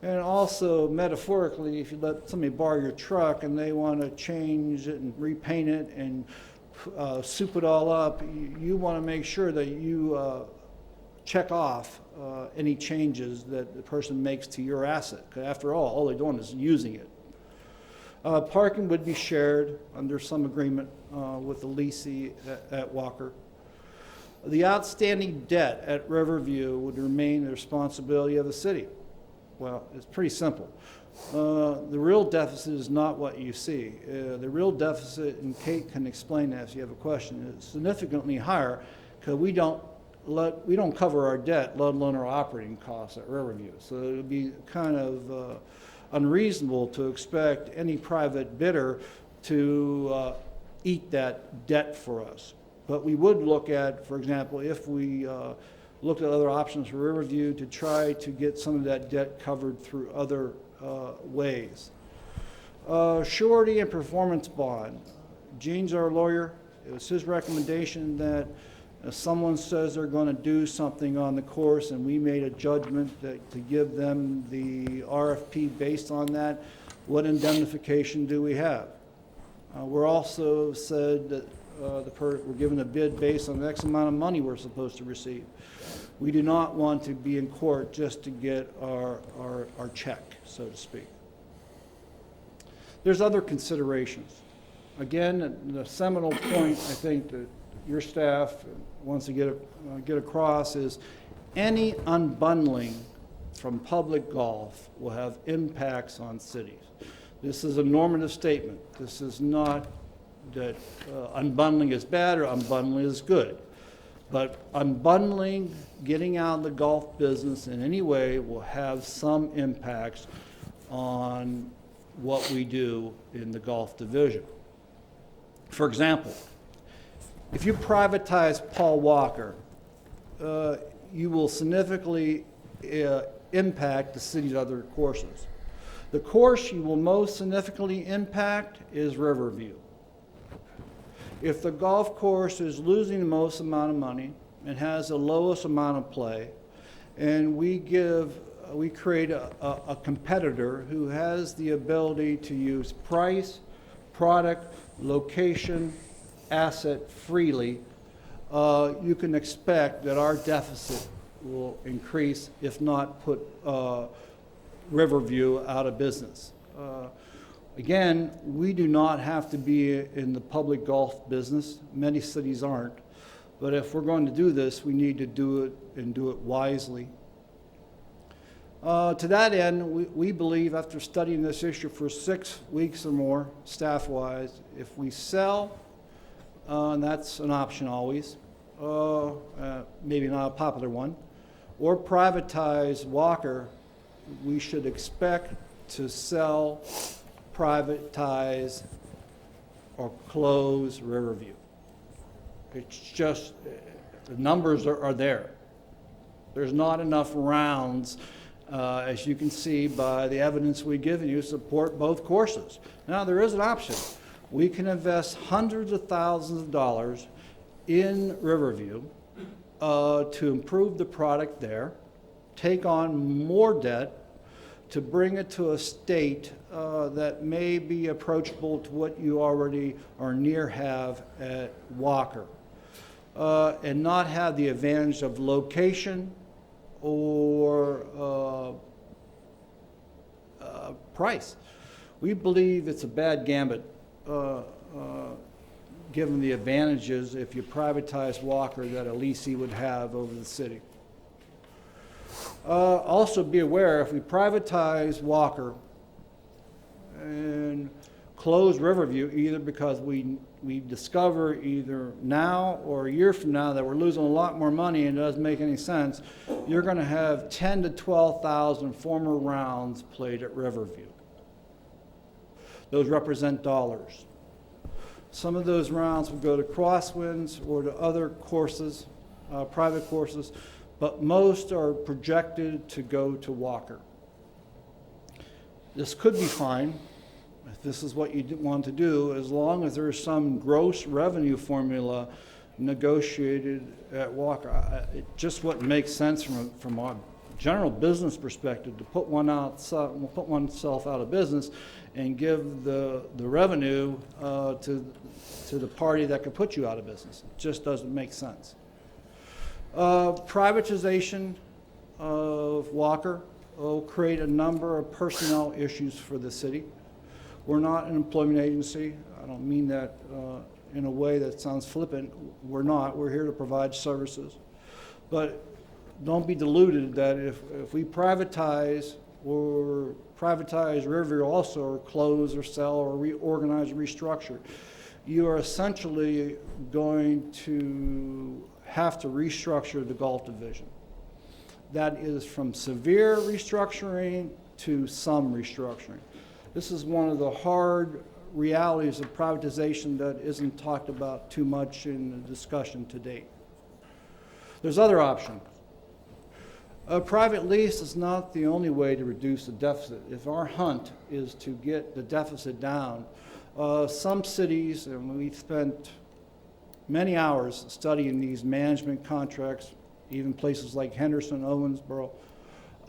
And also metaphorically, if you let somebody borrow your truck and they want to change it and repaint it and soup it all up, you want to make sure that you check off any changes that the person makes to your asset. 'Cause after all they're doing is using it. Parking would be shared under some agreement with the leasee at Walker. The outstanding debt at Riverview would remain the responsibility of the city. Well, it's pretty simple. The real deficit is not what you see. The real deficit, and Kate can explain that if you have a question, is significantly higher because we don't cover our debt, let alone our operating costs at Riverview. So it would be kind of unreasonable to expect any private bidder to eat that debt for us. But we would look at, for example, if we looked at other options for Riverview to try to get some of that debt covered through other ways. Surety and performance bond. Gene's our lawyer. It was his recommendation that if someone says they're going to do something on the course and we made a judgment that to give them the RFP based on that, what indemnification do we have? We're also said that we're given a bid based on X amount of money we're supposed to receive. We do not want to be in court just to get our check, so to speak. There's other considerations. Again, the seminal point I think that your staff wants to get across is any unbundling from public golf will have impacts on cities. This is a normative statement. This is not that unbundling is bad or unbundling is good. But unbundling, getting out of the golf business in any way will have some impacts on what we do in the golf division. For example, if you privatize Paul Walker, you will significantly impact the city's other courses. The course you will most significantly impact is Riverview. If the golf course is losing the most amount of money and has the lowest amount of play, and we create a competitor who has the ability to use price, product, location, asset freely, you can expect that our deficit will increase, if not put Riverview out of business. Again, we do not have to be in the public golf business. Many cities aren't. But if we're going to do this, we need to do it and do it wisely. To that end, we believe, after studying this issue for 6 weeks or more, staff-wise, if we sell, and that's an option always, maybe not a popular one, or privatize Walker, we should expect to sell, privatize, or close Riverview. It's just, the numbers are there. There's not enough rounds, as you can see by the evidence we've given you, to support both courses. Now, there is an option. We can invest hundreds of thousands of dollars in Riverview to improve the product there, take on more debt, to bring it to a state that may be approachable to what you already or near have at Walker, and not have the advantage of location or price. We believe it's a bad gambit given the advantages if you privatize Walker that a leasee would have over the city. Also be aware, if we privatize Walker and close Riverview, either because we discover either now or a year from now that we're losing a lot more money and it doesn't make any sense, you're going to have 10 to 12,000 former rounds played at Riverview. Those represent dollars. Some of those rounds will go to Crosswinds or to other courses, private courses, but most are projected to go to Walker. This could be fine if this is what you want to do, as long as there's some gross revenue formula negotiated at Walker. It just wouldn't make sense from a general business perspective to put oneself out of business and give the revenue to the party that could put you out of business. It just doesn't make sense. Privatization of Walker will create a number of personnel issues for the city. We're not an employment agency. I don't mean that in a way that sounds flippant. We're not. We're here to provide services. But don't be deluded that if we privatize Riverview also, or close or sell or reorganize or restructure, you are essentially going to have to restructure the golf division. That is from severe restructuring to some restructuring. This is one of the hard realities of privatization that isn't talked about too much in the discussion to date. There's other options. A private lease is not the only way to reduce the deficit. If our hunt is to get the deficit down, some cities, and we've spent many hours studying these management contracts, even places like Henderson, Owensboro,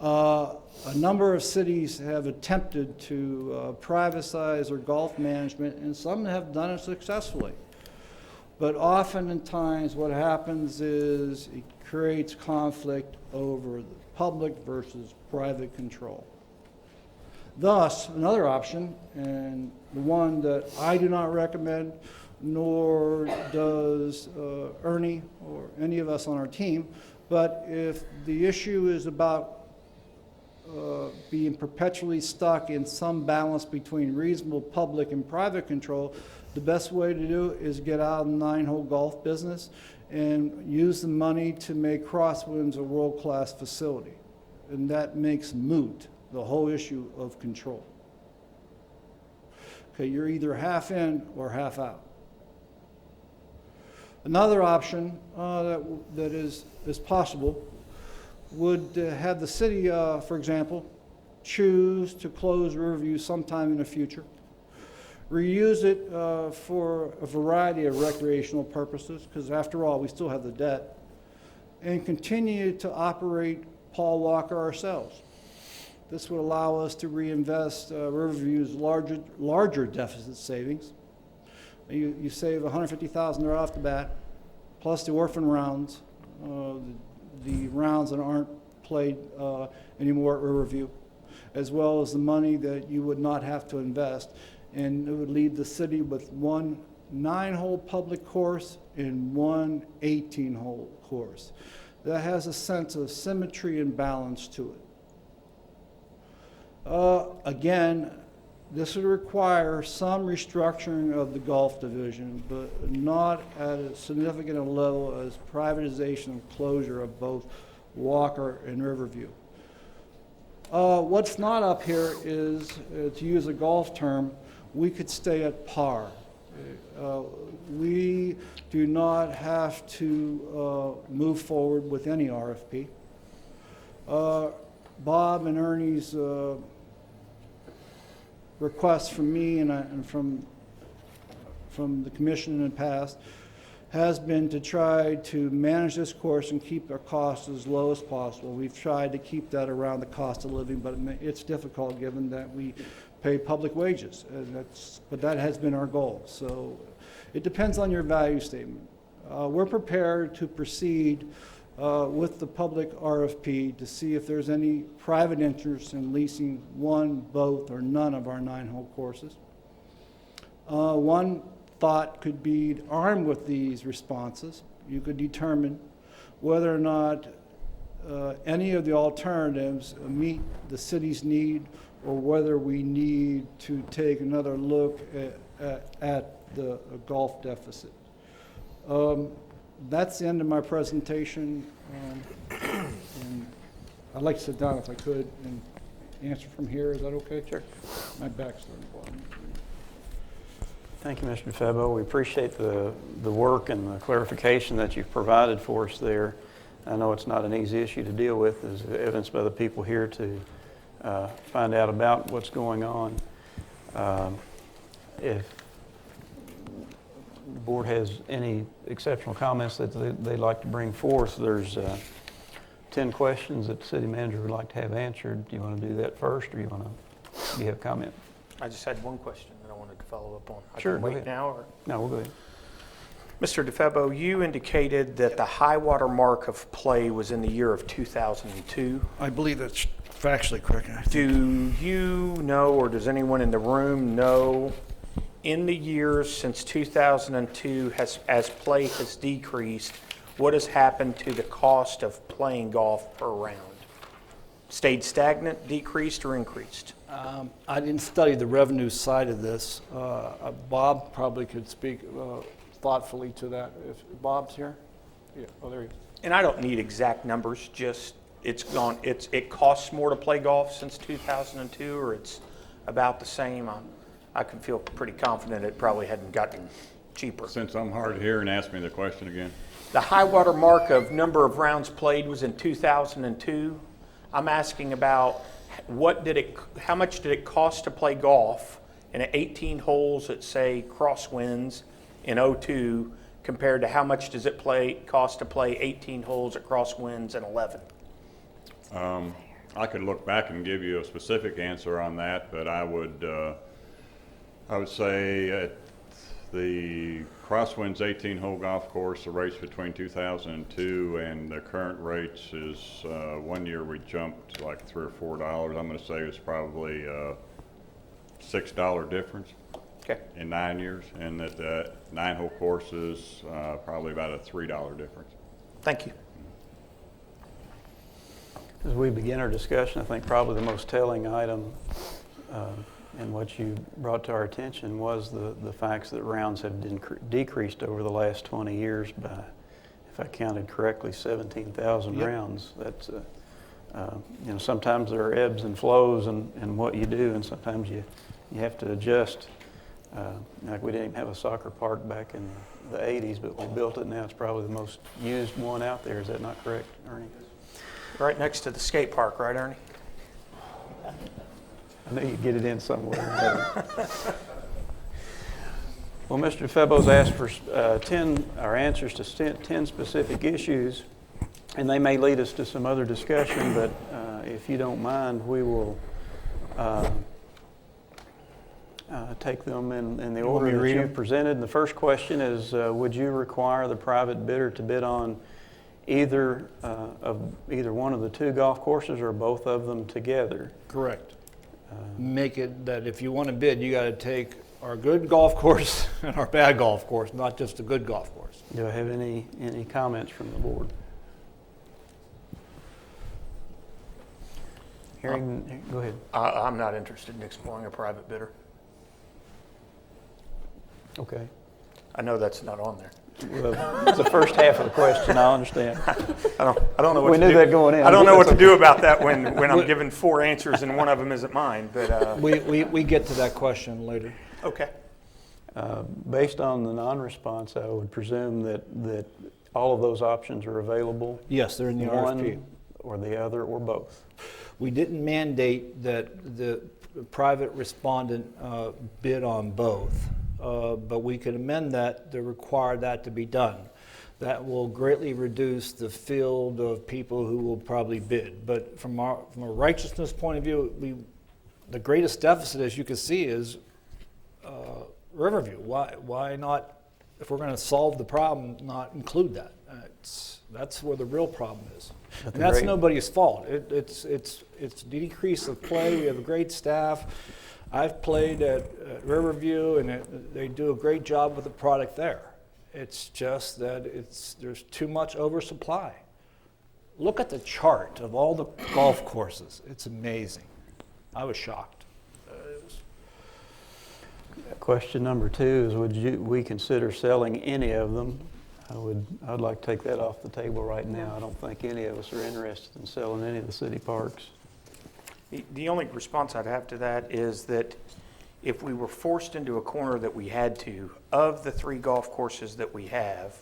a number of cities have attempted to privatize their golf management, and some have done it successfully. But oftentimes what happens is it creates conflict over the public versus private control. Thus, another option, and the one that I do not recommend, nor does Ernie or any of us on our team, but if the issue is about being perpetually stuck in some balance between reasonable public and private control, the best way to do it is get out of the 9-hole golf business and use the money to make Crosswinds a world-class facility. And that makes moot the whole issue of control. Okay, you're either half in or half out. Another option that is possible would have the city, for example, choose to close Riverview sometime in the future, reuse it for a variety of recreational purposes, because after all, we still have the debt, and continue to operate Paul Walker ourselves. This would allow us to reinvest Riverview's larger deficit savings. You save $150,000 right off the bat, plus the orphan rounds, the rounds that aren't played anymore at Riverview, as well as the money that you would not have to invest. And it would leave the city with one 9-hole public course and one 18-hole course. That has a sense of symmetry and balance to it. Again, this would require some restructuring of the golf division, but not at as significant a level as privatization and closure of both Walker and Riverview. What's not up here is, to use a golf term, we could stay at par. We do not have to move forward with any RFP. Bob and Ernie's requests from me and from the commission in the past has been to try to manage this course and keep our costs as low as possible. We've tried to keep that around the cost of living, but it's difficult given that we pay public wages, but that has been our goal. So it depends on your value statement. We're prepared to proceed with the public RFP to see if there's any private interest in leasing one, both, or none of our 9-hole courses. One thought could be, armed with these responses, you could determine whether or not any of the alternatives meet the city's need, or whether we need to take another look at the golf deficit. That's the end of my presentation. And I'd like to sit down if I could and answer from here. Is that okay? Sure. My back's starting to bother me. Thank you, Mr. DeFebo. We appreciate the work and the clarification that you've provided for us there. I know it's not an easy issue to deal with, as evidenced by the people here to find out about what's going on. If the board has any exceptional comments that they'd like to bring forth, there's 10 questions that the city manager would like to have answered. Do you want to do that first, or do you have a comment? I just had one question that I wanted to follow up on. Sure, I can go wait ahead. now, or? No, we'll go ahead. Mr. DeFebo, you indicated that the high water mark of play was in the year of 2002. I believe that's factually correct. Do you know, or does anyone in the room know, in the years since 2002, as play has decreased, what has happened to the cost of playing golf per round? Stayed stagnant, decreased, or increased? I didn't study the revenue side of this. Bob probably could speak thoughtfully to that. If Bob's here? Yeah, oh, there he is. And I don't need exact numbers, just it costs more to play golf since 2002, or it's about the same. I can feel pretty confident it probably hadn't gotten cheaper. Since I'm hard of hearing, ask me the question again. The high water mark of number of rounds played was in 2002. I'm asking about how much did it cost to play golf in 18 holes at, say, Crosswinds in 02 compared to how much does it cost to play 18 holes at Crosswinds in 11? I could look back and give you a specific answer on that, but I would say at the Crosswinds 18-hole golf course, the rates between 2002 and the current rates is 1 year we jumped like $3 or $4. I'm going to say it's probably a $6 difference. Okay. In 9 years, and that the 9-hole course is probably about a $3 difference. Thank you. As we begin our discussion, I think probably the most telling item and what you brought to our attention was the facts that rounds have decreased over the last 20 years by, if I counted correctly, 17,000 Yep. rounds. That's sometimes there are ebbs and flows in what you do, and sometimes you have to adjust. Like we didn't even have a soccer park back in the 80s, but we built it now. It's probably the most used one out there. Is that not correct, Ernie? Right next to the skate park, right, Ernie? I knew you'd get it in somewhere. Well, Mr. DeFebo's asked for 10 answers to 10 specific issues, and they may lead us to some other discussion, but if you don't mind, we will take them in the order that you've presented. And the first question is, would you require the private bidder to bid on either one of the two golf courses or both of them together? Correct. Make it that if you want to bid, you got to take our good golf course and our bad golf course, not just a good golf course. Do I have any comments from the board? Hearing, go ahead. I'm not interested in exploring a private bidder. Okay. I know that's not on there. Well, it's the first half of the question, I understand. I don't know what We to knew do. that going in. I don't know what to do about that when I'm given 4 answers and one of them isn't mine, but, We get to that question later. okay. Based on the non-response, I would presume that all of those options are available. Yes, they're in the RFP. One or the other or both. We didn't mandate that the private respondent bid on both, but we could amend that to require that to be done. That will greatly reduce the field of people who will probably bid. But from a righteousness point of view, the greatest deficit, as you can see, is Riverview. Why not, if we're going to solve the problem, not include that? That's where the real problem is. And that's nobody's fault. It's decrease of play. We have a great staff. I've played at Riverview, and they do a great job with the product there. It's just that there's too much oversupply. Look at the chart of all the golf courses. It's amazing. I was shocked. Question number 2 is, would we consider selling any of them? I'd like to take that off the table right now. I don't think any of us are interested in selling any of the city parks. The only response I'd have to that is that if we were forced into a corner that we had to, of the 3 golf courses that we have,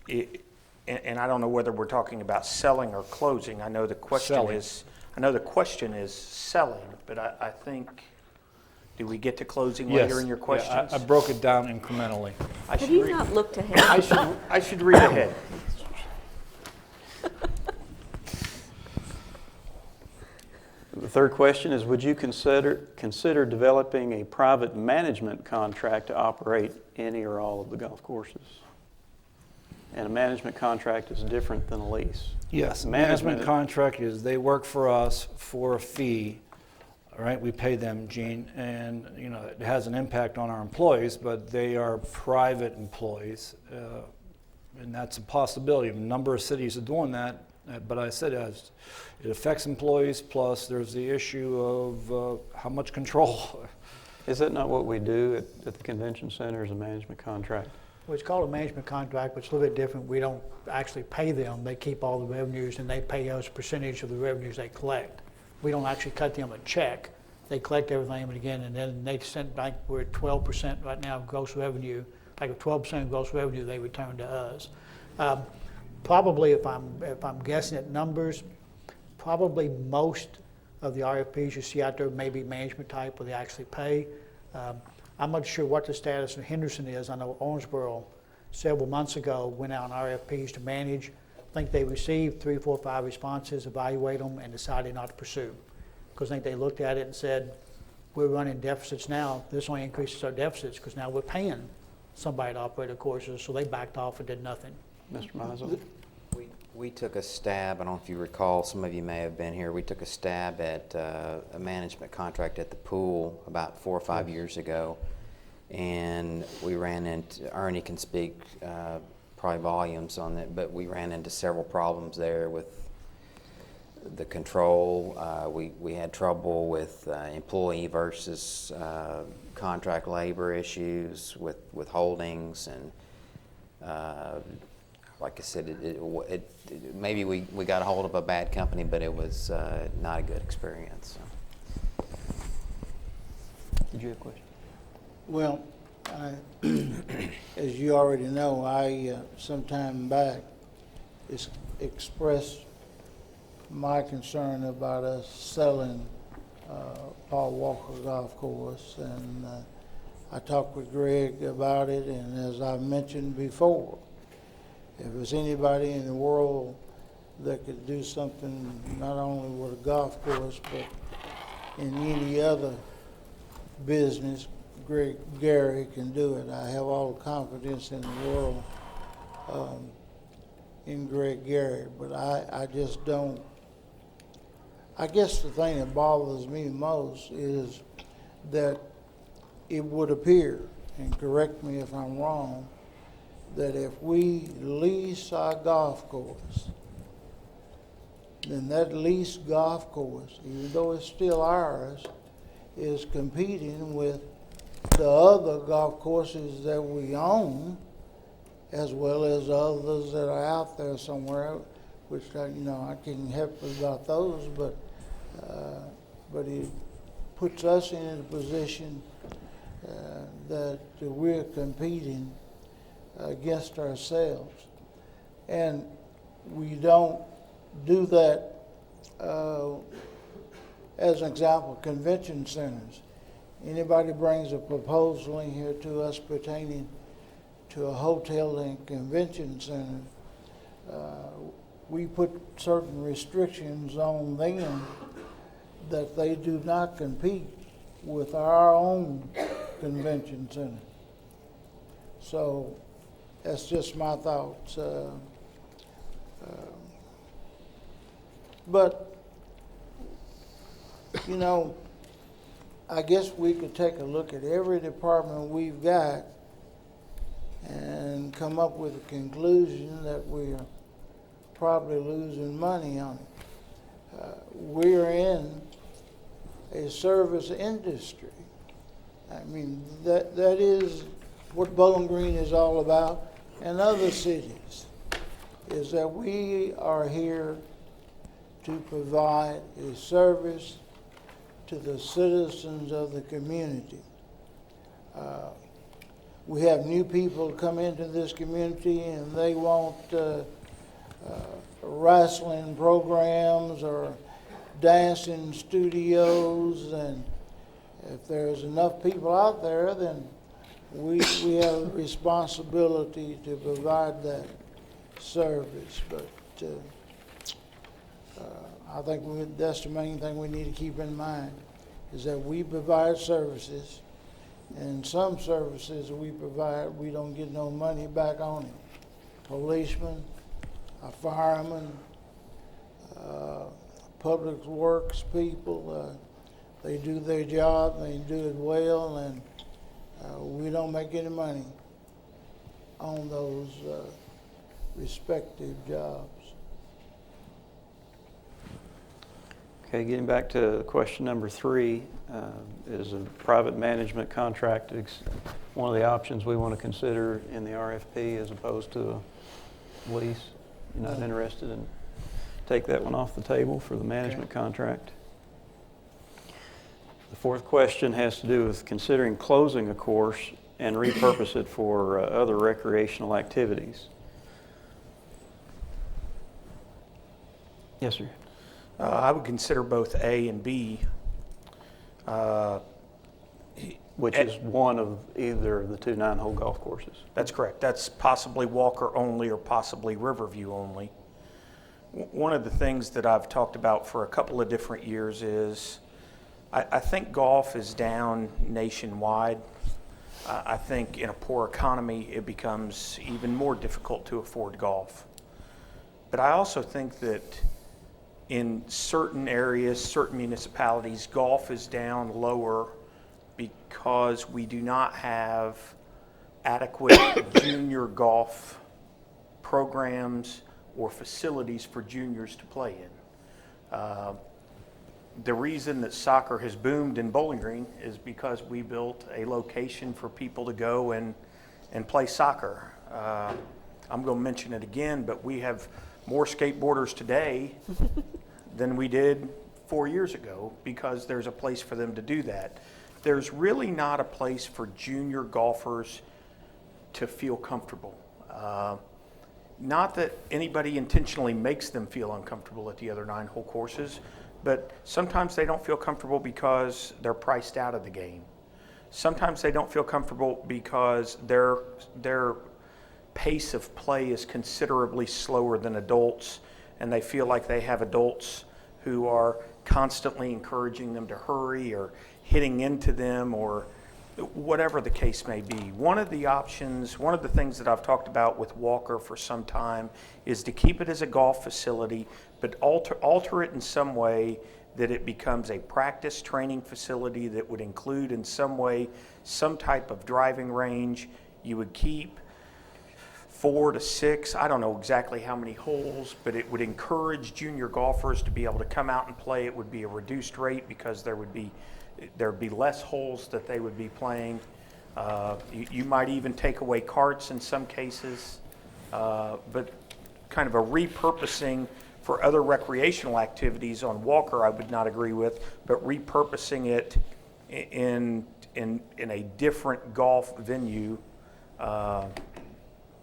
and I don't know whether we're talking about selling or closing. I know the question Selling. is selling, but I think Do we get to closing later in your questions? I broke it down incrementally. I Have should you read- not looked ahead? I should read ahead. The third question is, would you consider developing a private management contract to operate any or all of the golf courses? And a management contract is different than a lease. Yes, management contract is they work for us for a fee, all right? We pay them, Gene, and, you know, it has an impact on our employees, but they are private employees, and that's a possibility. A number of cities are doing that, but I said as it affects employees, plus there's the issue of how much control. Is that not what we do at the convention center, is a management contract? Well, it's called a management contract, but it's a little bit different. We don't actually pay them. They keep all the revenues, and they pay us a percentage of the revenues they collect. We don't actually cut them a check. They collect everything, and again, and then they send back, we're at 12% right now of gross revenue, like a 12% of gross revenue they return to us. Probably, if I'm guessing at numbers, probably most of the RFPs you see out there may be management type where they actually pay. I'm not sure what the status of Henderson is. I know Owensboro several months ago went out on RFPs to manage. I think they received 3, 4, 5 responses, evaluate them, and decided not to pursue. Because I think they looked at it and said, we're running deficits now. This only increases our deficits because now we're paying somebody to operate the courses. So they backed off and did nothing. Mr. Meisel? We took a stab, I don't know if you recall, some of you may have been here, we took a stab at a management contract at the pool about 4 or 5 years ago. And we ran into, Ernie can speak probably volumes on it, but we ran into several problems there with the control. We had trouble with employee versus contract labor issues with holdings, and like I said, maybe we got a hold of a bad company, but it was not a good experience. So. Did you have a question? Well, as you already know, I some time back expressed my concern about us selling Paul Walker Golf Course, and I talked with Greg about it, and as I mentioned before, if there's anybody in the world that could do something not only with a golf course, but in any other business, Greg Gary can do it. I have all the confidence in the world in Greg Gary, but I just don't. I guess the thing that bothers me most is that it would appear, and correct me if I'm wrong, that if we lease our golf course, then that leased golf course, even though it's still ours, is competing with the other golf courses that we own, as well as others that are out there somewhere, which I can't help about those, but it puts us in a position that we're competing against ourselves, and we don't do that. As an example, convention centers. Anybody brings a proposal in here to us pertaining to a hotel and convention center, we put certain restrictions on them that they do not compete with our own convention center. So that's just my thoughts. But, I guess we could take a look at every department we've got and come up with a conclusion that we're probably losing money on it. We're in a service industry. I mean, that is what Bowling Green is all about, and other cities, is that we are here to provide a service to the citizens of the community. We have new people come into this community and they want wrestling programs or dancing studios, if there's enough people out there, then we have a responsibility to provide that service. But I think that's the main thing we need to keep in mind, is that we provide services, and some services we provide, we don't get no money back on it. Policemen, firemen, public works people, they do their job, they do it well, and we don't make any money on those respective jobs. Okay, getting back to question number 3, is a private management contract one of the options we want to consider in the RFP as opposed to a lease? You're not interested in take that one off the table for the management contract? The 4th question has to do with considering closing a course and repurpose it for other recreational activities. Yes, sir. I would consider both A and B. Which is one of either of the 2 9-hole golf courses. That's correct. That's possibly Walker only or possibly Riverview only. One of the things that I've talked about for a couple of different years is I think golf is down nationwide. I think in a poor economy it becomes even more difficult to afford golf. But I also think that in certain areas, certain municipalities, golf is down lower because we do not have adequate junior golf programs or facilities for juniors to play in. The reason that soccer has boomed in Bowling Green is because we built a location for people to go and play soccer. I'm going to mention it again, but we have more skateboarders today than we did 4 years ago because there's a place for them to do that. There's really not a place for junior golfers to feel comfortable. Not that anybody intentionally makes them feel uncomfortable at the other 9-hole courses, but sometimes they don't feel comfortable because they're priced out of the game. Sometimes they don't feel comfortable because their pace of play is considerably slower than adults, and they feel like they have adults who are constantly encouraging them to hurry or hitting into them or whatever the case may be. One of the options, one of the things that I've talked about with Walker for some time is to keep it as a golf facility, but alter it in some way that it becomes a practice training facility that would include in some way some type of driving range. You would keep 4 to 6, I don't know exactly how many holes, but it would encourage junior golfers to be able to come out and play. It would be a reduced rate because there would be less holes that they would be playing. You might even take away carts in some cases, but kind of a repurposing for other recreational activities on Walker I would not agree with, but repurposing it in a different golf venue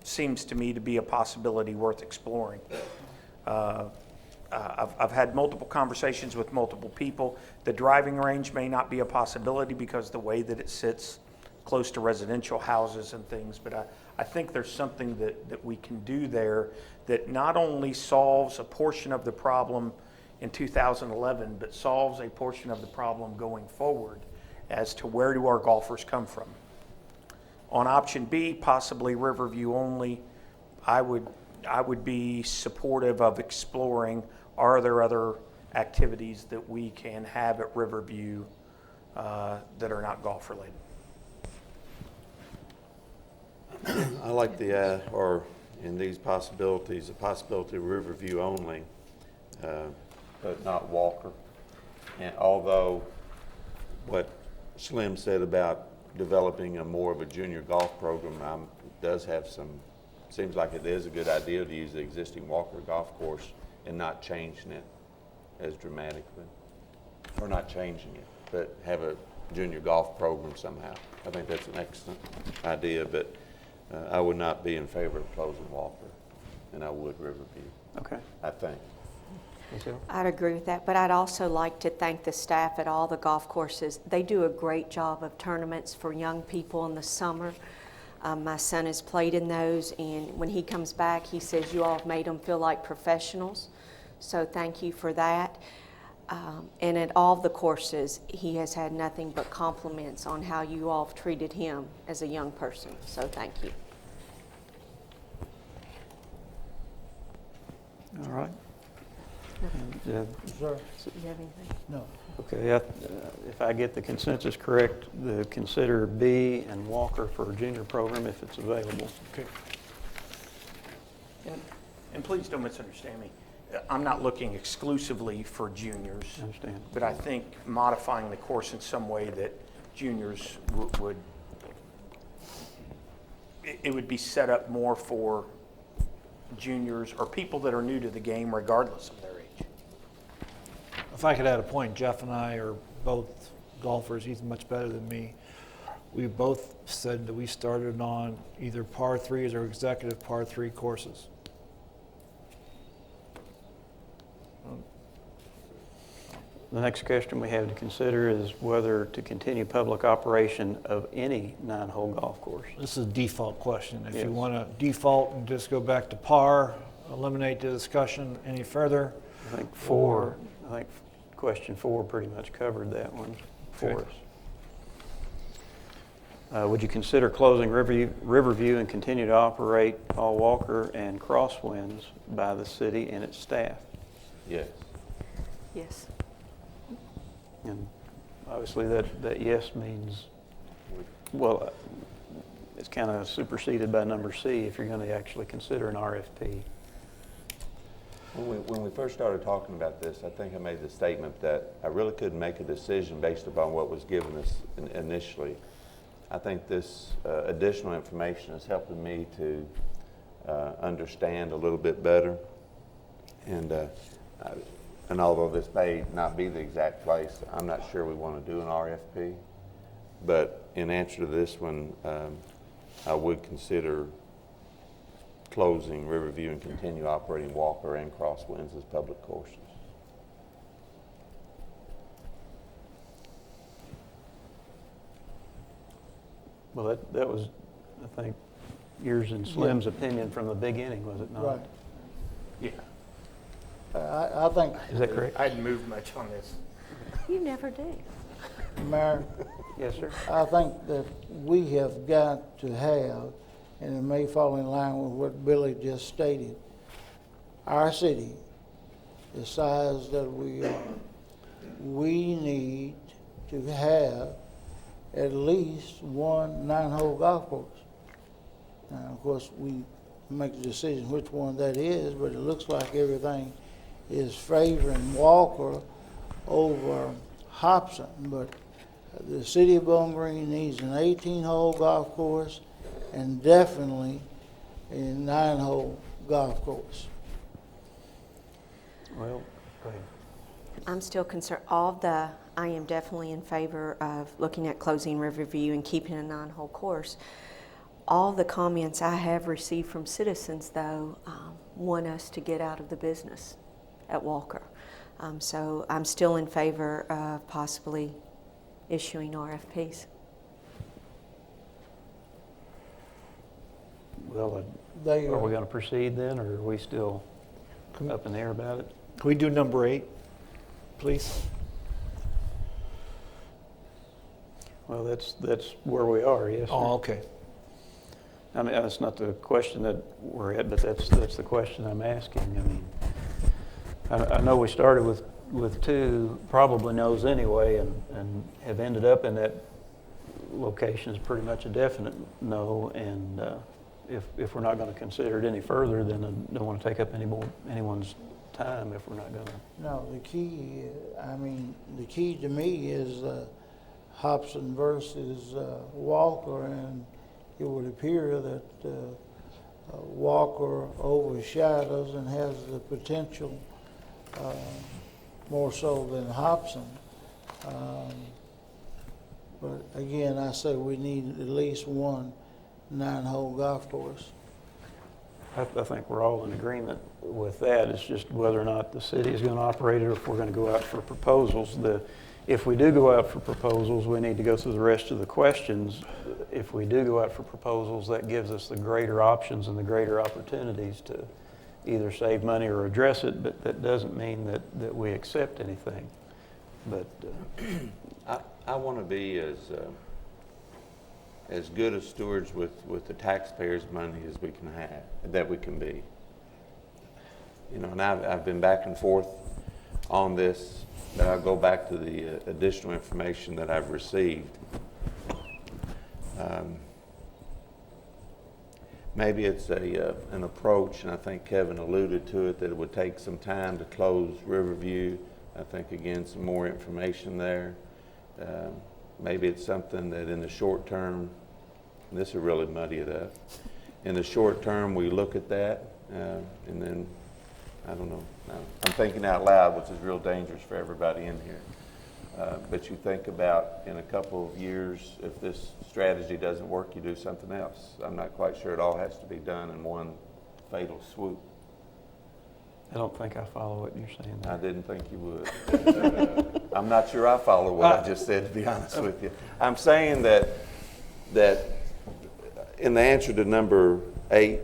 seems to me to be a possibility worth exploring. I've had multiple conversations with multiple people. The driving range may not be a possibility because the way that it sits close to residential houses and things, but I think there's something that we can do there that not only solves a portion of the problem in 2011, but solves a portion of the problem going forward as to where do our golfers come from. On option B, possibly Riverview only, I would be supportive of exploring, are there other activities that we can have at Riverview that are not golf related? I like or in these possibilities, the possibility of Riverview only, but not Walker. And although what Slim said about developing more of a junior golf program does have seems like it is a good idea to use the existing Walker golf course and not changing it as dramatically, or not changing it, but have a junior golf program somehow. I think that's an excellent idea, but I would not be in favor of closing Walker, and I would Riverview. Okay. I think. Lucille? I'd agree with that, but I'd also like to thank the staff at all the golf courses. They do a great job of tournaments for young people in the summer. My son has played in those, and when he comes back, he says you all have made him feel like professionals. So thank you for that. And at all the courses, he has had nothing but compliments on how you all have treated him as a young person. So thank you. All right. Sir? Do you have anything? No. Okay, if I get the consensus correct, consider B and Walker for a junior program if it's available. Okay. And please don't misunderstand me. I'm not looking exclusively for juniors. I understand. But I think modifying the course in some way that juniors would, it would be set up more for juniors or people that are new to the game regardless of their age. If I could add a point, Jeff and I are both golfers. He's much better than me. We both said that we started on either par threes or executive par three courses. The next question we have to consider is whether to continue public operation of any 9-hole golf course. This is a default question. If Yes. you want to default and just go back to par, eliminate the discussion any further. I think question 4 pretty much covered that one for Okay. us. Would you consider closing Riverview and continue to operate Paul Walker and Crosswinds by the city and its staff? Yes. Yes. And obviously that yes means, well, it's kind of superseded by number C if you're going to actually consider an RFP. When we first started talking about this, I think I made the statement that I really couldn't make a decision based upon what was given us initially. I think this additional information is helping me to understand a little bit better. And although this may not be the exact place, I'm not sure we want to do an RFP. But in answer to this one, I would consider closing Riverview and continue operating Walker and Crosswinds as public courses. Well, that was, I think, yours and Slim's opinion from the beginning, was it not? Right. Yeah. I think, Is that correct? I hadn't moved much on this. You never do. Mayor, Yes, sir. I think that we have got to have, and it may fall in line with what Billy just stated, our city, the size that we are, we need to have at least one 9-hole golf course. Now, of course, we make the decision which one that is, but it looks like everything is favoring Walker over Hobson. But the city of Bowling Green needs an 18-hole golf course and definitely a 9-hole golf course. Well, go ahead. I'm still concerned. I am definitely in favor of looking at closing Riverview and keeping a 9-hole course. All the comments I have received from citizens, though, want us to get out of the business at Walker. So I'm still in favor of possibly issuing RFPs. Well, They are we are, going to proceed then, or are we still up in the air about it? Can we do number 8, please? Well, that's where we are, yes, sir. Oh, okay. I mean, that's not the question that we're at, but that's the question I'm asking. I mean, I know we started with 2 probably no's anyway, and have ended up in that location is pretty much a definite no. And if we're not going to consider it any further, then I don't want to take up anyone's time if we're not going to. no, the key to me is Hobson versus Walker, and it would appear that Walker overshadows and has the potential more so than Hobson. But again, I say we need at least one 9-hole golf course. I think we're all in agreement with that. It's just whether or not the city is going to operate it or if we're going to go out for proposals. If we do go out for proposals, we need to go through the rest of the questions. If we do go out for proposals, that gives us the greater options and the greater opportunities to either save money or address it, but that doesn't mean that we accept anything. But I want to be as good as stewards with the taxpayers' money as we can have, that we can be. You know, and I've been back and forth on this, but I'll go back to the additional information that I've received. Maybe it's an approach, and I think Kevin alluded to it, that it would take some time to close Riverview. I think, again, some more information there. Maybe it's something that in the short term, and this will really muddy it up, in the short term we look at that, and then, I don't know, I'm thinking out loud, which is real dangerous for everybody in here. But you think about in a couple of years, if this strategy doesn't work, you do something else. I'm not quite sure it all has to be done in one fatal swoop. I don't think I follow what you're saying there. I didn't think you would. I'm not sure I follow what I just said, to be honest with you. I'm saying that in the answer to number 8,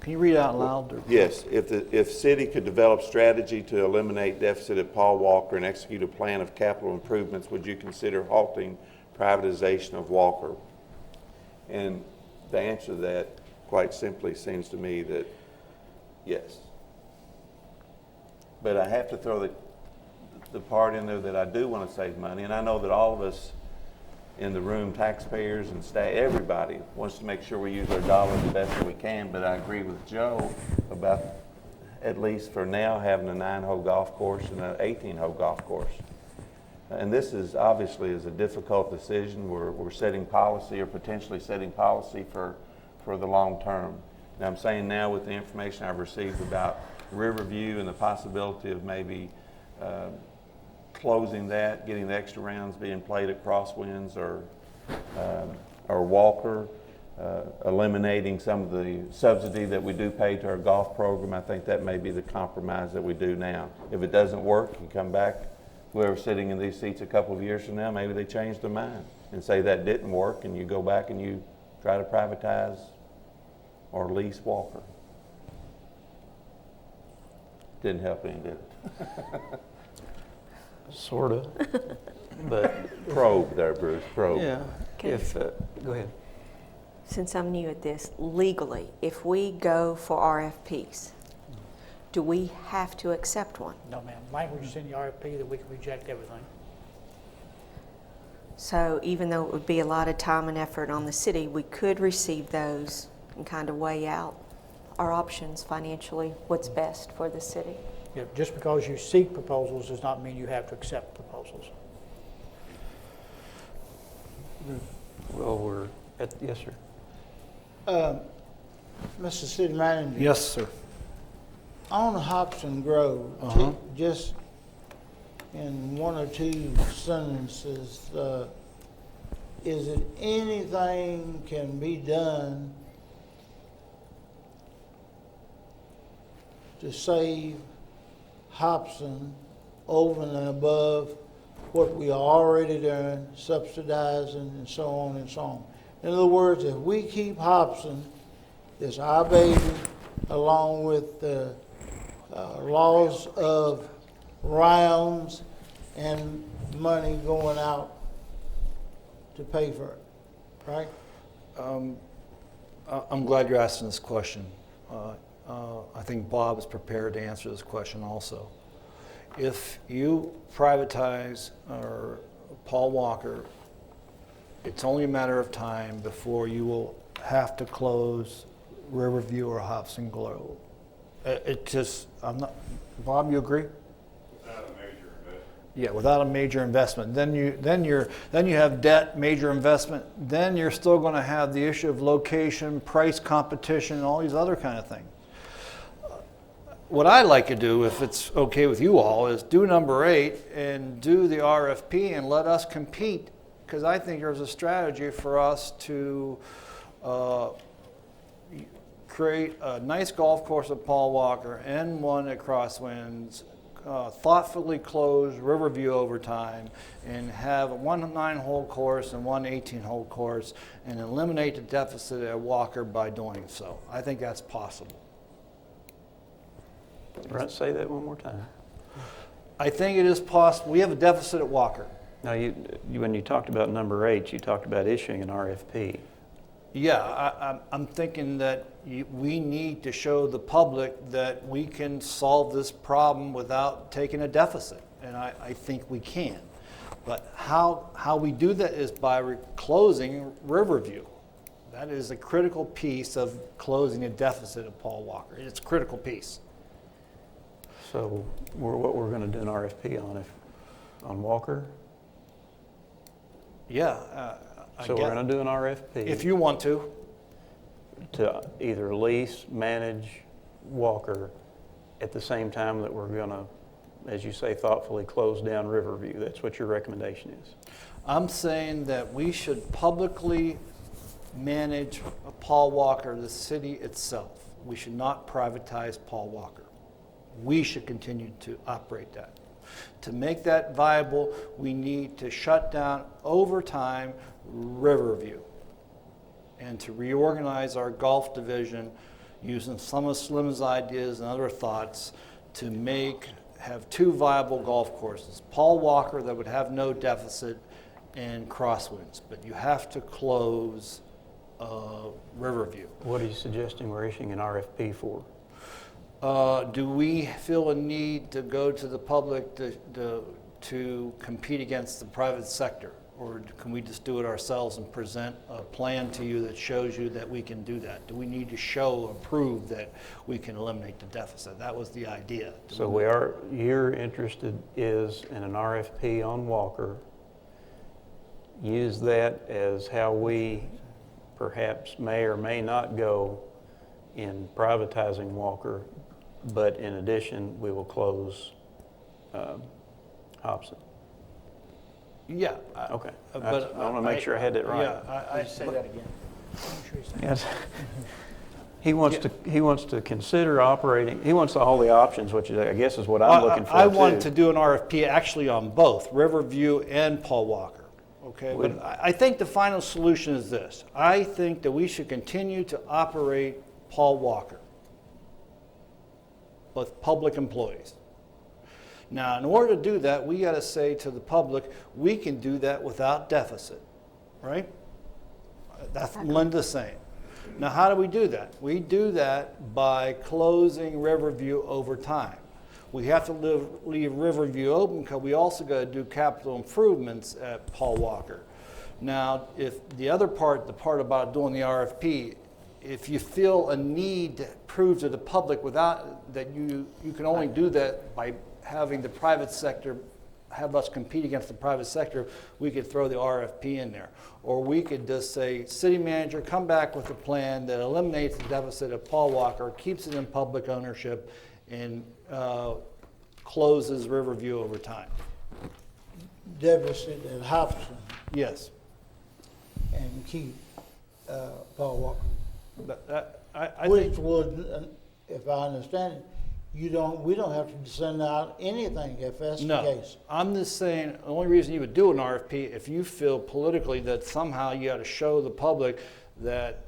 Can you read out loud? Or? yes, if city could develop strategy to eliminate deficit at Paul Walker and execute a plan of capital improvements, would you consider halting privatization of Walker? And the answer to that, quite simply, seems to me that yes. But I have to throw the part in there that I do want to save money, and I know that all of us in the room, taxpayers and staff, everybody wants to make sure we use our dollars the best that we can, but I agree with Joe about, at least for now, having a 9-hole golf course and an 18-hole golf course. And this is obviously is a difficult decision. We're setting policy or potentially setting policy for the long term. And I'm saying now with the information I've received about Riverview and the possibility of maybe closing that, getting the extra rounds being played at Crosswinds or Walker, eliminating some of the subsidy that we do pay to our golf program, I think that may be the compromise that we do now. If it doesn't work, you come back, whoever's sitting in these seats a couple of years from now, maybe they change their mind and say that didn't work, and you go back and you try to privatize or lease Walker. Didn't help any, did it? Sort of, but probe there, Bruce. Probe. yeah. Okay. Go ahead. Since I'm new at this, legally, if we go for RFPs, do we have to accept one? No, ma'am. Language is in the RFP that we can reject everything. So even though it would be a lot of time and effort on the city, we could receive those and kind of weigh out our options financially, what's best for the city. Yeah, just because you seek proposals does not mean you have to accept proposals. Well, we're at, yes, sir. Mr. City Manager. Yes, sir. On Hobson Grove, just in one or two sentences, is it anything can be done to save Hobson over and above what we are already doing, subsidizing and so on and so on? In other words, if we keep Hobson, it's our baby, along with the laws of rounds and money going out to pay for it, right? I'm glad you're asking this question. I think Bob is prepared to answer this question also. If you privatize Paul Walker, it's only a matter of time before you will have to close Riverview or Hobson Grove. It just, I'm not, Bob, you agree? Without a major investment. Yeah, without a major investment. Then you have debt, major investment. Then you're still going to have the issue of location, price competition, and all these other kind of things. What I'd like to do, if it's okay with you all, is do number 8 and do the RFP and let us compete, because I think there's a strategy for us to create a nice golf course at Paul Walker and one at Crosswinds, thoughtfully close Riverview over time, and have one 9-hole course and one 18-hole course, and eliminate the deficit at Walker by doing so. I think that's possible. Brent, say that one more time. I think it is possible. We have a deficit at Walker. Now, when you talked about number 8, you talked about issuing an RFP. Yeah, I'm thinking that we need to show the public that we can solve this problem without taking a deficit, and I think we can. But how we do that is by closing Riverview. That is a critical piece of closing a deficit at Paul Walker. It's a critical piece. So what we're going to do an RFP on Walker? Yeah. So we're going to do an RFP. If you want to. To either lease, manage Walker at the same time that we're going to, as you say, thoughtfully close down Riverview. That's what your recommendation is. I'm saying that we should publicly manage Paul Walker, the city itself. We should not privatize Paul Walker. We should continue to operate that. To make that viable, we need to shut down over time Riverview and to reorganize our golf division using some of Slim's ideas and other thoughts to have 2 viable golf courses. Paul Walker that would have no deficit and Crosswinds, but you have to close Riverview. What are you suggesting we're issuing an RFP for? Do we feel a need to go to the public to compete against the private sector? Or can we just do it ourselves and present a plan to you that shows you that we can do that? Do we need to show or prove that we can eliminate the deficit? That was the idea. So you're interested is in an RFP on Walker. Use that as how we perhaps may or may not go in privatizing Walker, but in addition, we will close Hobson. Yeah. Okay. But I want to make sure I had that right. Yeah, I Say that again. Yes. He wants to consider operating. He wants all the options, which I guess is what I'm looking for. I want to do an RFP actually on both Riverview and Paul Walker. Okay, but I think the final solution is this. I think that we should continue to operate Paul Walker with public employees. Now, in order to do that, we got to say to the public, we can do that without deficit, right? That's Linda's saying. Now, how do we do that? We do that by closing Riverview over time. We have to leave Riverview open because we also got to do capital improvements at Paul Walker. Now, if the other part, the part about doing the RFP, if you feel a need to prove to the public without that you can only do that by having the private sector have us compete against the private sector, we could throw the RFP in there. Or we could just say, city manager, come back with a plan that eliminates the deficit of Paul Walker, keeps it in public ownership, and closes Riverview over time. Deficit at Hobson Yes. and keep Paul Walker. But I Which think, would, if I understand it, we don't have to send out anything if that's the no, case. I'm just saying, the only reason you would do an RFP if you feel politically that somehow you got to show the public that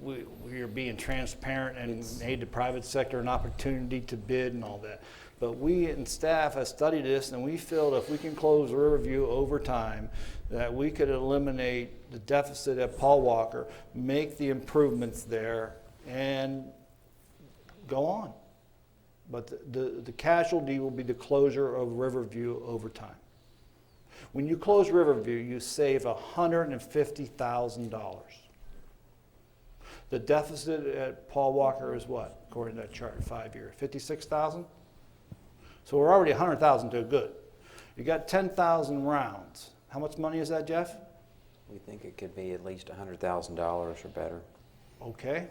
we are being transparent and made the private sector an opportunity to bid and all that. But we and staff have studied this, and we feel that if we can close Riverview over time, that we could eliminate the deficit at Paul Walker, make the improvements there, and go on. But the casualty will be the closure of Riverview over time. When you close Riverview, you save $150,000. The deficit at Paul Walker is what, according to that chart, 5 years? 56,000? So we're already 100,000 to good. You got 10,000 rounds. How much money is that, Jeff? We think it could be at least $100,000 or better. Okay.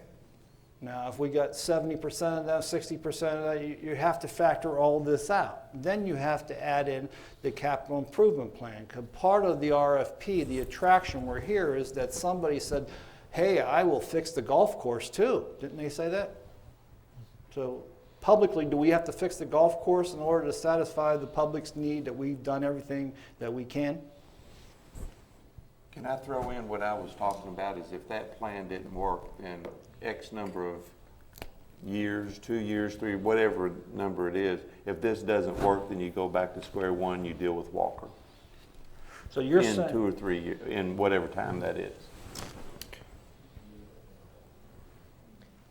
Now, if we got 70% of that, 60% of that, you have to factor all this out. Then you have to add in the capital improvement plan. Because part of the RFP, the attraction we're here is that somebody said, hey, I will fix the golf course too. Didn't they say that? So publicly, do we have to fix the golf course in order to satisfy the public's need that we've done everything that we can? Can I throw in what I was talking about is if that plan didn't work in X number of years, 2 years, 3, whatever number it is, if this doesn't work, then you go back to square one, you deal with Walker. So you're in saying 2 or 3 years, in whatever time that is.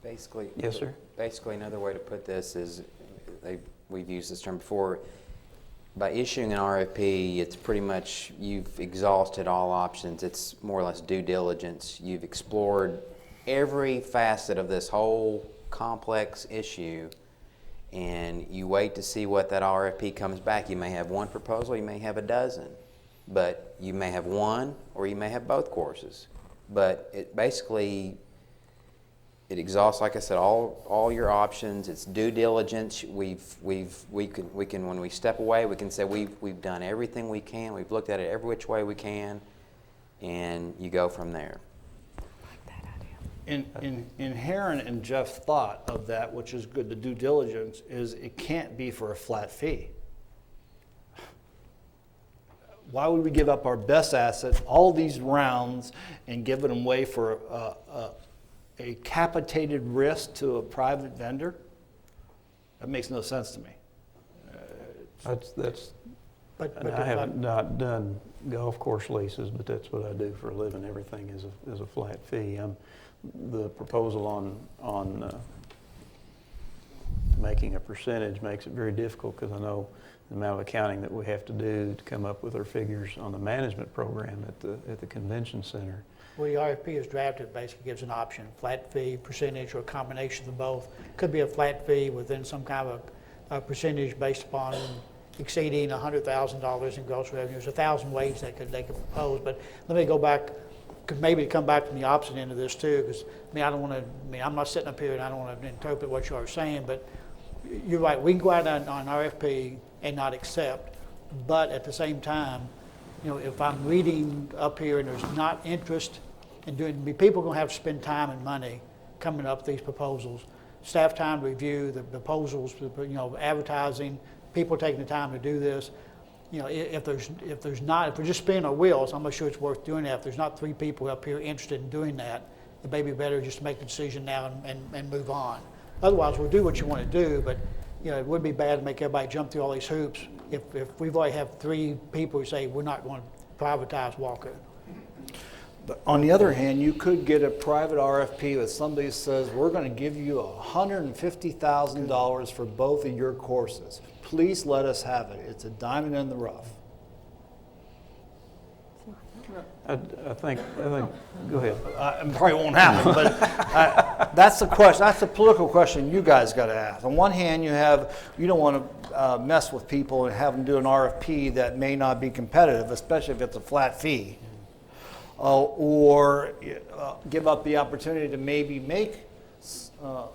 Basically. Yes, sir. Basically, another way to put this is, we've used this term before, by issuing an RFP, it's pretty much, you've exhausted all options. It's more or less due diligence. You've explored every facet of this whole complex issue, and you wait to see what that RFP comes back. You may have one proposal, you may have a dozen, but you may have one or you may have both courses. But it basically, it exhausts, like I said, all your options. It's due diligence. We can when we step away, we can say we've done everything we can. We've looked at it every which way we can, and you go from there. Inherent in Jeff's thought of that, which is good, the due diligence, is it can't be for a flat fee. Why would we give up our best asset, all these rounds, and give it away for a capitated risk to a private vendor? That makes no sense to me. And I have not done golf course leases, but that's what I do for a living. Everything is a flat fee. The proposal on making a percentage makes it very difficult because I know the amount of accounting that we have to do to come up with our figures on the management program at the convention center. Well, the RFP is drafted, basically gives an option, flat fee, percentage, or a combination of both. Could be a flat fee within some kind of a percentage based upon exceeding $100,000 in gross revenue. There's 1,000 ways they could propose, but let me go back, could maybe come back from the opposite end of this too, because I'm not sitting up here and I don't want to interpret what you are saying, but you're right, we can go out on RFP and not accept, but at the same time, if I'm reading up here and there's not interest in doing, people are going to have to spend time and money coming up with these proposals, staff time to review the proposals, advertising, people taking the time to do this. If we're just spinning our wheels, I'm not sure it's worth doing that. If there's not 3 people up here interested in doing that, it may be better just to make the decision now and move on. Otherwise, we'll do what you want to do, but it would be bad to make everybody jump through all these hoops if we've already have 3 people who say we're not going to privatize Walker. But on the other hand, you could get a private RFP that somebody says, we're going to give you $150,000 for both of your courses. Please let us have it. It's a diamond in the rough. I think, go ahead. It probably won't happen, but that's the question. That's the political question you guys got to ask. On one hand, you don't want to mess with people and have them do an RFP that may not be competitive, especially if it's a flat fee, or give up the opportunity to maybe make a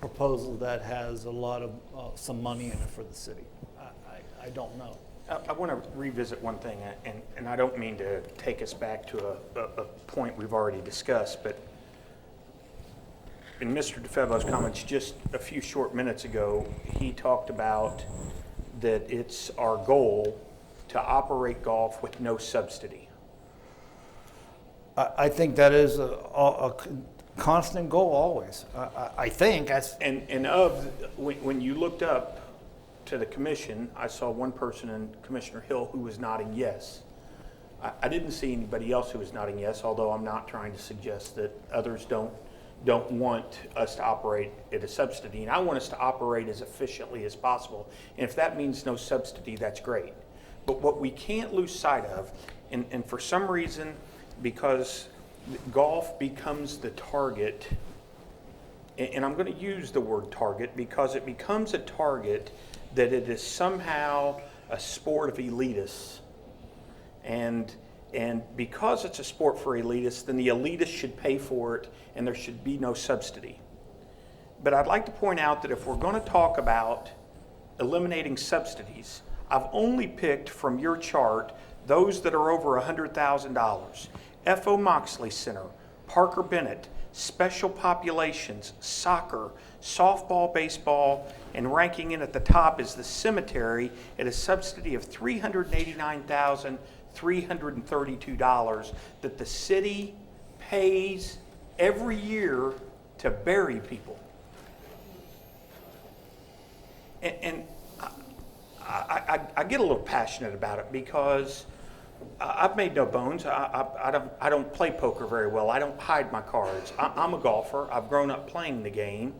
proposal that has a lot of some money in it for the city. I don't know. I want to revisit one thing, and I don't mean to take us back to a point we've already discussed, but in Mr. DeFevo's comments just a few short minutes ago, he talked about that it's our goal to operate golf with no subsidy. I think that is a constant goal always. I think that's... And when you looked up to the commission, I saw one person in Commissioner Hill who was nodding yes. I didn't see anybody else who was nodding yes, although I'm not trying to suggest that others don't want us to operate at a subsidy. And I want us to operate as efficiently as possible. And if that means no subsidy, that's great. But what we can't lose sight of, and for some reason, because golf becomes the target, and I'm going to use the word target because it becomes a target that it is somehow a sport of elitists. And because it's a sport for elitists, then the elitists should pay for it and there should be no subsidy. But I'd like to point out that if we're going to talk about eliminating subsidies, I've only picked from your chart those that are over $100,000. F.O. Moxley Center, Parker Bennett, special populations, soccer, softball, baseball, and ranking in at the top is the cemetery at a subsidy of $389,332 that the city pays every year to bury people. And I get a little passionate about it because I've made no bones. I don't play poker very well. I don't hide my cards. I'm a golfer. I've grown up playing the game.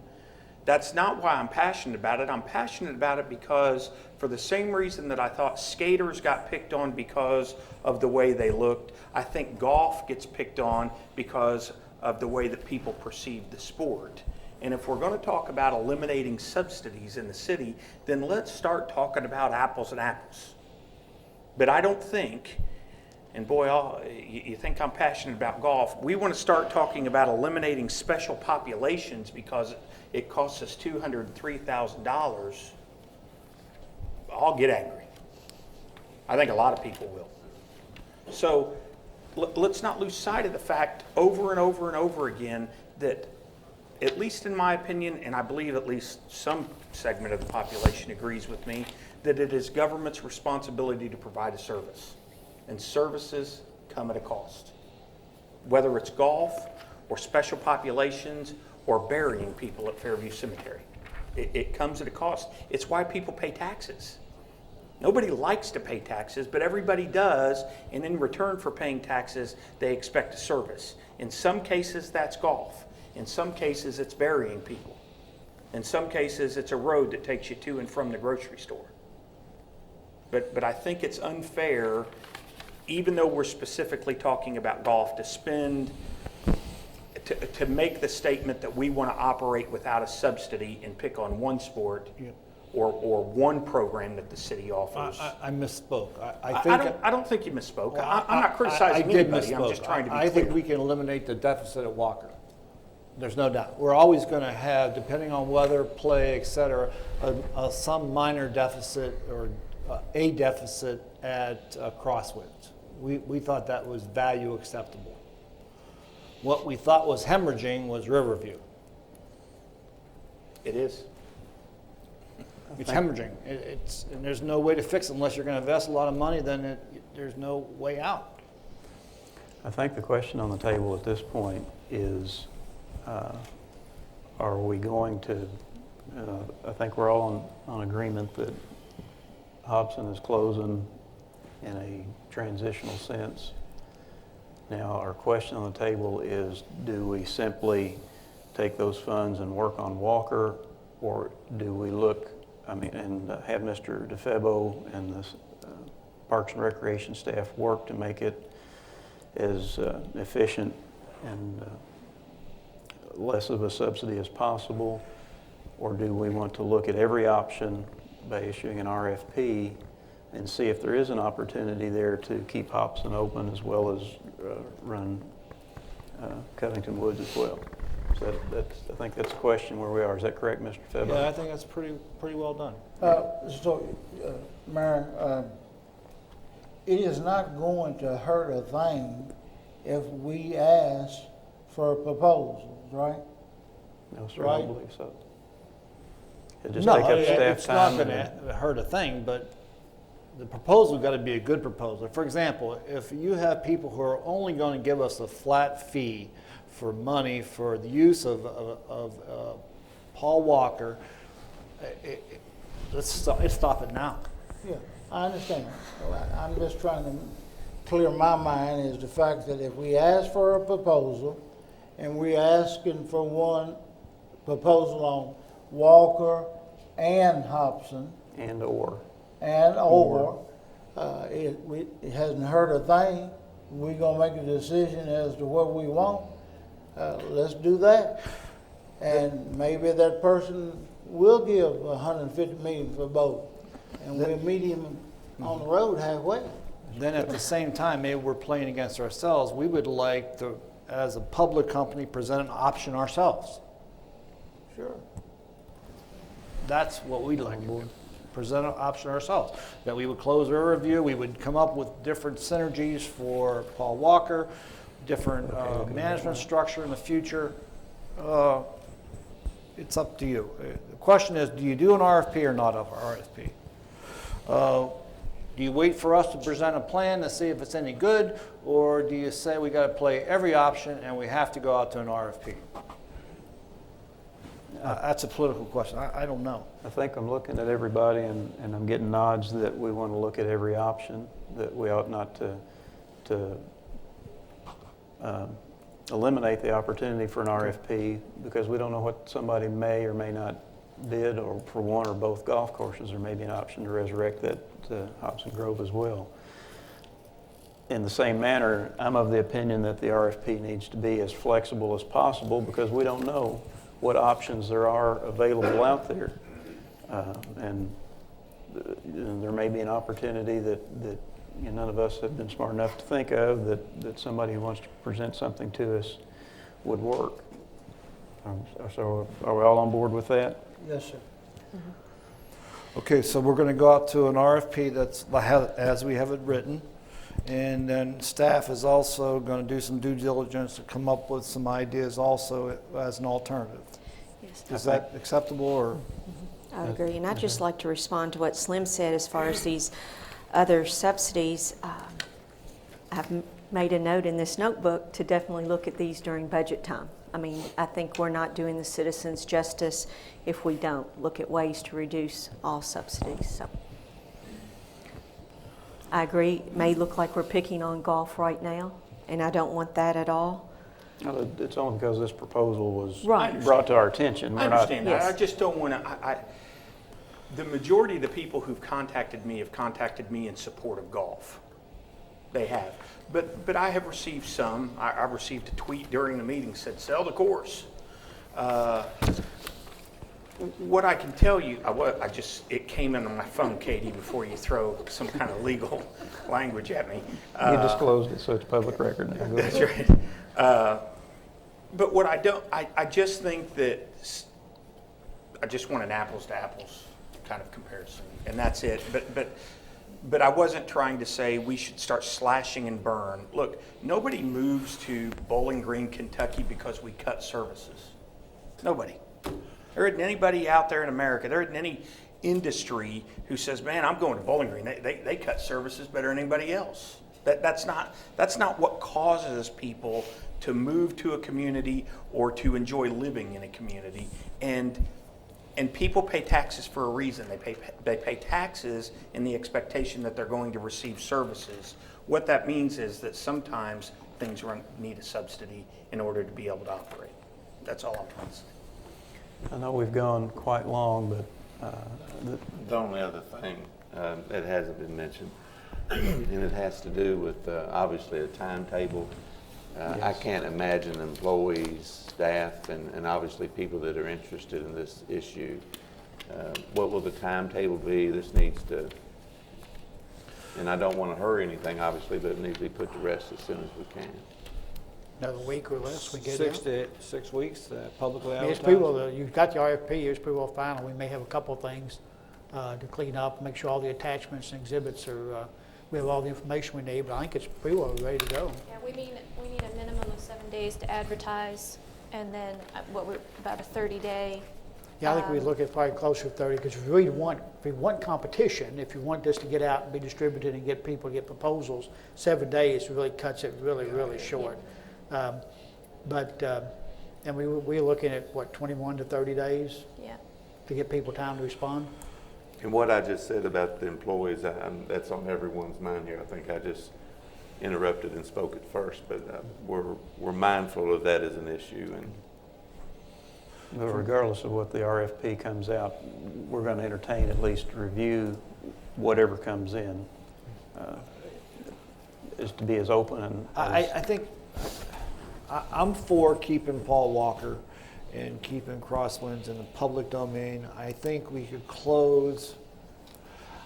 That's not why I'm passionate about it. I'm passionate about it because for the same reason that I thought skaters got picked on because of the way they looked, I think golf gets picked on because of the way that people perceive the sport. And if we're going to talk about eliminating subsidies in the city, then let's start talking about apples and apples. But I don't think, and boy, you think I'm passionate about golf, we want to start talking about eliminating special populations because it costs us $203,000. I'll get angry. I think a lot of people will. So let's not lose sight of the fact over and over and over again that, at least in my opinion, and I believe at least some segment of the population agrees with me, that it is government's responsibility to provide a service. And services come at a cost. Whether it's golf or special populations or burying people at Fairview Cemetery. It comes at a cost. It's why people pay taxes. Nobody likes to pay taxes, but everybody does, and in return for paying taxes, they expect a service. In some cases, that's golf. In some cases, it's burying people. In some cases, it's a road that takes you to and from the grocery store. But I think it's unfair, even though we're specifically talking about golf, to make the statement that we want to operate without a subsidy and pick on one sport or one program that the city offers. I misspoke. I don't think you misspoke. I'm not criticizing anybody. I'm just trying to be clear. I think we can eliminate the deficit at Walker. There's no doubt. We're always going to have, depending on weather, play, et cetera, some minor deficit or a deficit at Crosswinds. We thought that was value acceptable. What we thought was hemorrhaging was Riverview. It is. It's hemorrhaging. And there's no way to fix it unless you're going to invest a lot of money. Then there's no way out. I think the question on the table at this point is, are we going to, I think we're all on agreement that Hobson is closing in a transitional sense. Now, our question on the table is, do we simply take those funds and work on Walker, or do we look, and have Mr. DeFebo and the Parks and Recreation staff work to make it as efficient and less of a subsidy as possible, or do we want to look at every option by issuing an RFP and see if there is an opportunity there to keep Hobson open as well as run Covington Woods as well? So I think that's the question where we are. Is that correct, Mr. Febo? Yeah, I think that's pretty well done. Mayor, it is not going to hurt a thing if we ask for proposals, right? No, sir, I don't believe so. It'll just No, take up staff it's time. not going to hurt a thing, but the proposal's got to be a good proposal. For example, if you have people who are only going to give us a flat fee for money for the use of Paul Walker, let's stop it now. Yeah, I understand. I'm just trying to clear my mind is the fact that if we ask for a proposal and we're asking for one proposal on Walker and Hobson And or. It hasn't hurt a thing. We're gonna make a decision as to what we want. Let's do that. And maybe that person will give $150 million for both, and we'll meet him on the road halfway. Then at the same time, maybe we're playing against ourselves. We would like to, as a public company, present an option ourselves. Sure. That's what we'd like to do. Present an option ourselves. That we would close Riverview, we would come up with different synergies for Paul Walker, different management structure in the future, it's up to you. The question is, do you do an RFP or not of RFP? Do you wait for us to present a plan to see if it's any good, or do you say we got to play every option and we have to go out to an RFP? That's a political question. I don't know. I think I'm looking at everybody and I'm getting nods that we want to look at every option, that we ought not to eliminate the opportunity for an RFP because we don't know what somebody may or may not bid, or for one or both golf courses there may be an option to resurrect that Hobson Grove as well. In the same manner, I'm of the opinion that the RFP needs to be as flexible as possible because we don't know what options there are available out there. And there may be an opportunity that none of us have been smart enough to think of that somebody who wants to present something to us would work. So are we all on board with that? Yes, sir. Okay, so we're going to go out to an RFP that's as we have it written, and then staff is also going to do some due diligence to come up with some ideas also as an alternative. Yes. Is that acceptable, or? I would agree, and I'd just like to respond to what Slim said as far as these other subsidies. I've made a note in this notebook to definitely look at these during budget time. I mean, I think we're not doing the citizens justice if we don't look at ways to reduce all subsidies. So I agree, it may look like we're picking on golf right now, and I don't want that at all. No, it's only because this proposal was Right. brought to our attention. I understand that. Yes. I just don't want to, the majority of the people who've contacted me have contacted me in support of golf. They have. But I have received some. I received a tweet during the meeting said, sell the course. What I can tell you, it came into my phone, Katie, before you throw some kind of legal language at me. You disclosed it, so it's public record now. Go That's ahead. right. But what I just think that I just want an apples to apples kind of comparison, and that's it. But I wasn't trying to say we should start slashing and burn. Look, nobody moves to Bowling Green, Kentucky because we cut services. Nobody. There isn't anybody out there in America, there isn't any industry who says, man, I'm going to Bowling Green. They cut services better than anybody else. That's not what causes people to move to a community or to enjoy living in a community. And people pay taxes for a reason. They pay taxes in the expectation that they're going to receive services. What that means is that sometimes things need a subsidy in order to be able to operate. That's all I'm trying to say. I know we've gone quite long, but The only other thing that hasn't been mentioned, and it has to do with obviously a timetable. I can't imagine employees, staff, and obviously people that are interested in this issue. What will the timetable be? This needs to, and I don't want to hurry anything, obviously, but it needs to be put to rest as soon as we can. Another week or less, we get Six out. to 6 weeks, publicly There's advertised. people, you've got the RFP, here's people final. We may have a couple of things to clean up, make sure all the attachments and exhibits are, we have all the information we need, but I think it's pretty well ready to go. Yeah, we need a minimum of 7 days to advertise, and then about a 30-day. Yeah, I think we look at probably closer to 30, because if we want competition, if you want this to get out and be distributed and get people to get proposals, 7 days really cuts it really short. And we're looking at, what, 21 to 30 days Yeah. to get people time to respond? And what I just said about the employees, that's on everyone's mind here. I think I just interrupted and spoke it first, but we're mindful of that as an issue. And But regardless of what the RFP comes out, we're going to entertain, at least review whatever comes in, is to be as open and I think I'm for keeping Paul Walker and keeping Crosswinds in the public domain. I think we could close,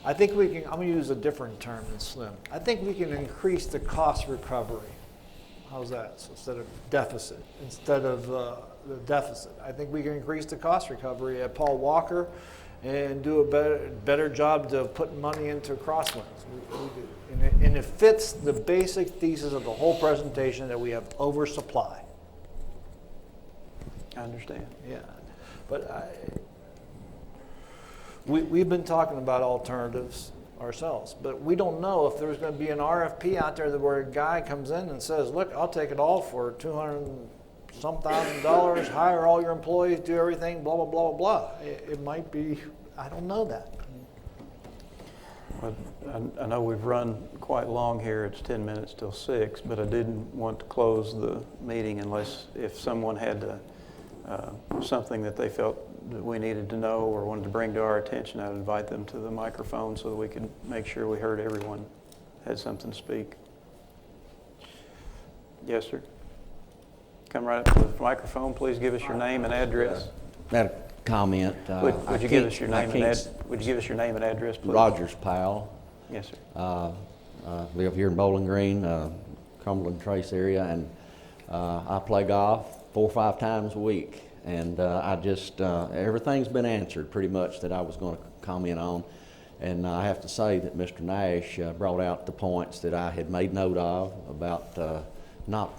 I'm going to use a different term than Slim. I think we can increase the cost recovery. How's that? So instead of deficit, the deficit. I think we can increase the cost recovery at Paul Walker and do a better job of putting money into crosswinds. We do. And it fits the basic thesis of the whole presentation that we have oversupply. I understand. Yeah, but we've been talking about alternatives ourselves, but we don't know if there's going to be an RFP out there where a guy comes in and says, look, I'll take it all for $200,000, hire all your employees, do everything, blah, blah, blah, blah. It might be, I don't know that. Well, I know we've run quite long here. It's 10 minutes till 6, but I didn't want to close the meeting unless if someone had something that they felt that we needed to know or wanted to bring to our attention, I'd invite them to the microphone so that we could make sure we heard everyone had something to speak. Yes, sir. Come right up to the microphone. Please give us your name and address. That comment. Would you give us your name and address, please? Rogers Powell. Yes, sir. Live here in Bowling Green, Cumberland Trace area, and I play golf 4 or 5 times a week. And I just, everything's been answered pretty much that I was going to comment on. And I have to say that Mr. Nash brought out the points that I had made note of about not,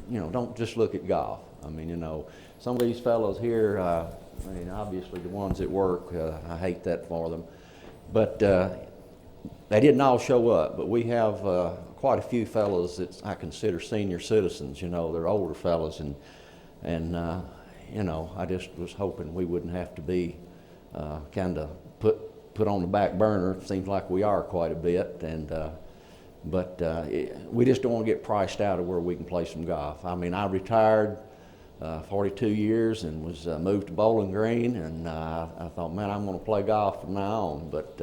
don't just look at golf. I mean, some of these fellows here, obviously the ones at work, I hate that for them. But they didn't all show up, but we have quite a few fellows that I consider senior citizens, they're older fellows, and I just was hoping we wouldn't have to be kind of put on the back burner. It seems like we are quite a bit, but we just don't want to get priced out of where we can play some golf. I mean, I retired 42 years and was moved to Bowling Green, and I thought, man, I'm going to play golf from now on, but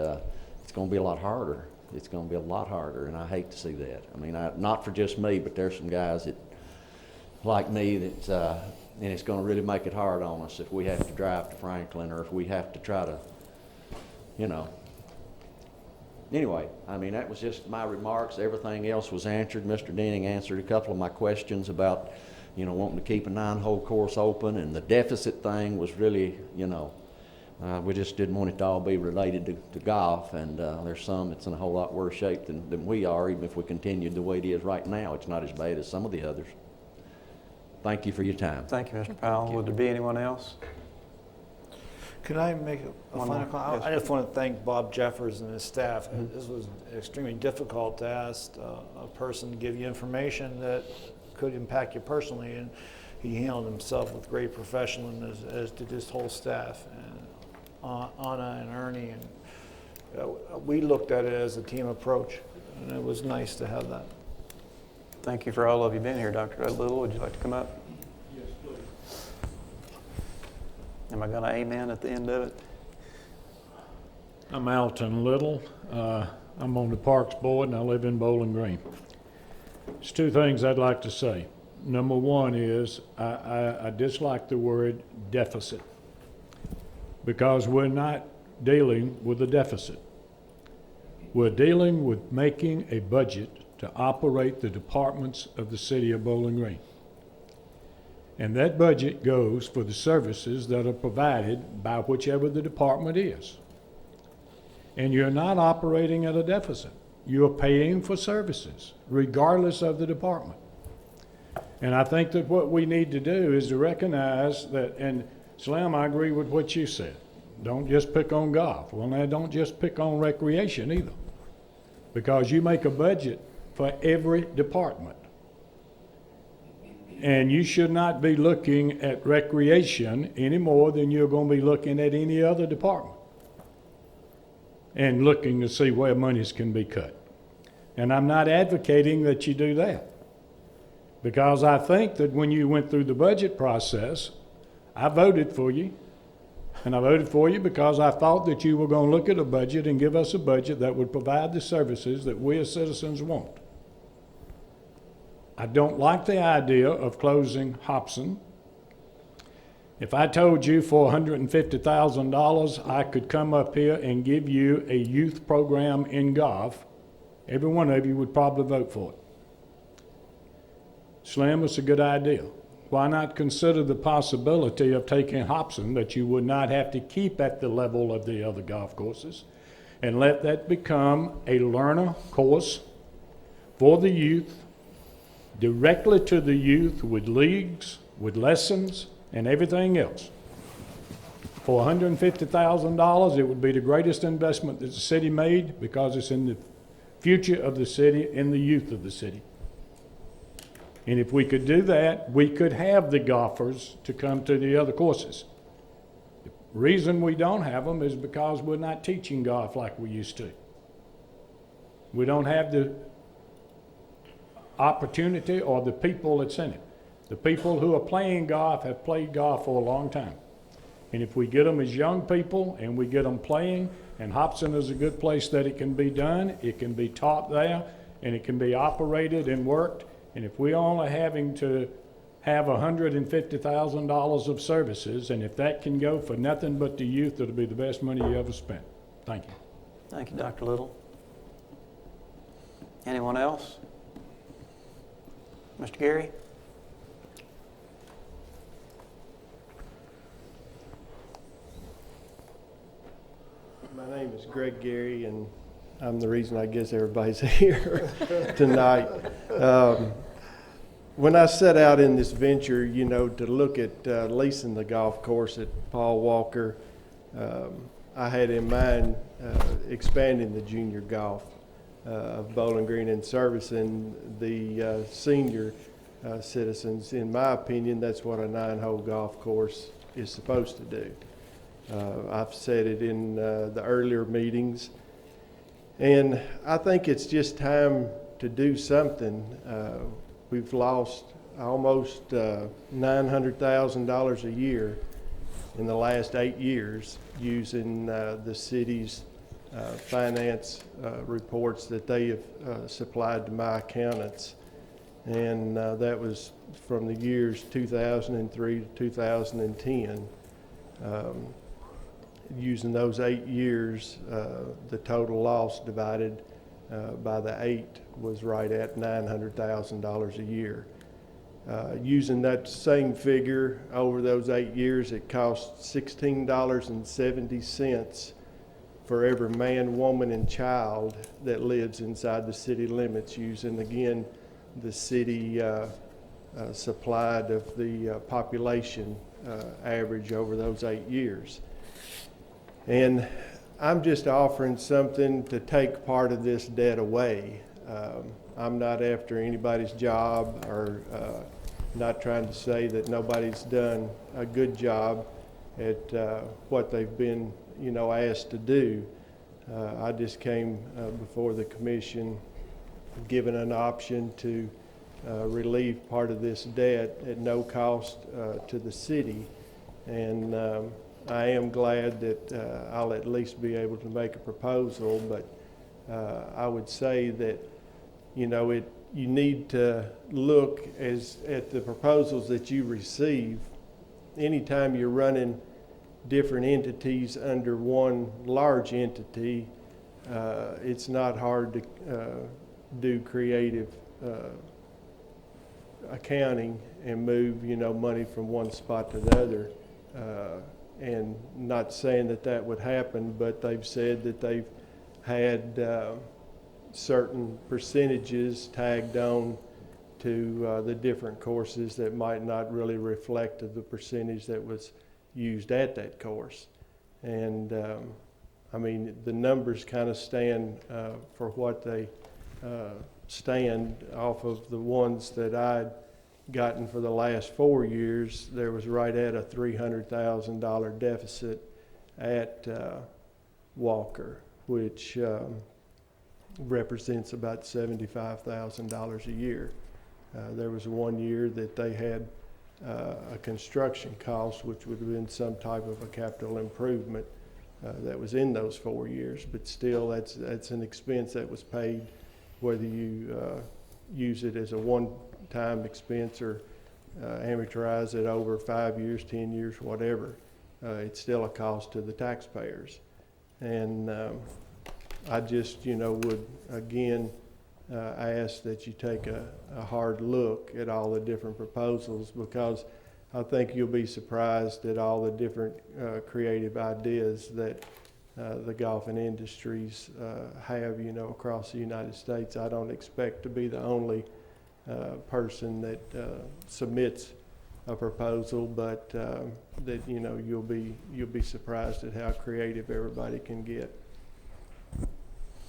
it's going to be a lot harder. It's going to be a lot harder, and I hate to see that. I mean, not for just me, but there's some guys that, like me, that and it's going to really make it hard on us if we have to drive to Franklin or if we have to try to, Anyway, I mean, that was just my remarks. Everything else was answered. Mr. Denning answered a couple of my questions about, wanting to keep a 9-hole course open, and the deficit thing was really, we just didn't want it to all be related to golf, and there's some that's in a whole lot worse shape than we are, even if we continued the way it is right now. It's not as bad as some of the others. Thank you for your time. Thank you, Mr. Powell. Would there be anyone else? Can I make a final comment? Yes. I just want to thank Bob Jeffers and his staff. This was extremely difficult to ask a person to give you information that could impact you personally, and he handled himself with great professionalism, as did his whole staff, and Anna and Ernie, and we looked at it as a team approach, and it was nice to have that. Thank you for all of you being here. Dr. Little, would you like to come up? Yes, please. Am I going to amen at the end of it? I'm Alton Little. I'm on the Parks Board, and I live in Bowling Green. There's 2 things I'd like to say. Number 1 is I dislike the word deficit, because we're not dealing with a deficit. We're dealing with making a budget to operate the departments of the city of Bowling Green. And that budget goes for the services that are provided by whichever the department is. And you're not operating at a deficit. You're paying for services, regardless of the department. And I think that what we need to do is to recognize that, and Slim, I agree with what you said. Don't just pick on golf. Well, now don't just pick on recreation either, because you make a budget for every department. And you should not be looking at recreation any more than you're going to be looking at any other department and looking to see where monies can be cut. And I'm not advocating that you do that, because I think that when you went through the budget process, I voted for you. And I voted for you because I thought that you were going to look at a budget and give us a budget that would provide the services that we as citizens want. I don't like the idea of closing Hobson. If I told you for $150,000 I could come up here and give you a youth program in golf, every one of you would probably vote for it. Slim, it's a good idea. why not consider the possibility of taking Hobson that you would not have to keep at the level of the other golf courses and let that become a learner course for the youth, directly to the youth with leagues, with lessons, and everything else. For $150,000, it would be the greatest investment that the city made because it's in the future of the city and the youth of the city. And if we could do that, we could have the golfers to come to the other courses. The reason we don't have them is because we're not teaching golf like we used to. We don't have the opportunity or the people that's in it. The people who are playing golf have played golf for a long time. And if we get them as young people and we get them playing, and Hobson is a good place that it can be done, it can be taught there, and it can be operated and worked. And if we're only having to have $150,000 of services, and if that can go for nothing but the youth, it'll be the best money you ever spent. Thank you. Thank you, Dr. Little. Anyone else? Mr. Gary? My name is Greg Gary, and I'm the reason I guess everybody's here tonight. When I set out in this venture, you know, to look at leasing the golf course at Paul Walker, I had in mind expanding the junior golf of Bowling Green and servicing the senior citizens. In my opinion, that's what a 9-hole golf course is supposed to do. I've said it in the earlier meetings, and I think it's just time to do something. We've lost almost $900,000 a year in the last 8 years using the city's finance reports that they have supplied to my accountants. And that was from the years 2003 to 2010. Using those 8 years, the total loss divided by the 8 was right at $900,000 a year. Using that same figure over those 8 years, it costs $16.70 for every man, woman, and child that lives inside the city limits, using again the city supplied of the population average over those 8 years. And I'm just offering something to take part of this debt away. I'm not after anybody's job or not trying to say that nobody's done a good job at what they've been, you know, asked to do. I just came before the commission given an option to relieve part of this debt at no cost to the city. And I am glad that I'll at least be able to make a proposal, but I would say that, you know, you need to look at the proposals that you receive. Anytime you're running different entities under one large entity, it's not hard to do creative accounting and move, you know, money from one spot to the other. And not saying that that would happen, but they've said that they've had certain percentages tagged on to the different courses that might not really reflect the percentage that was used at that course. And I mean, the numbers kind of stand for what they stand off of the ones that I'd gotten for the last 4 years. There was right at a $300,000 deficit at Walker, which represents about $75,000 a year. There was 1 year that they had a construction cost, which would have been some type of a capital improvement that was in those 4 years, but still that's an expense that was paid whether you use it as a one-time expense or amortize it over 5 years, 10 years, whatever. It's still a cost to the taxpayers. And I just, you know, would again I ask that you take a hard look at all the different proposals, because I think you'll be surprised at all the different creative ideas that the golfing industries have, across the United States. I don't expect to be the only person that submits a proposal, but that you'll be surprised at how creative everybody can get.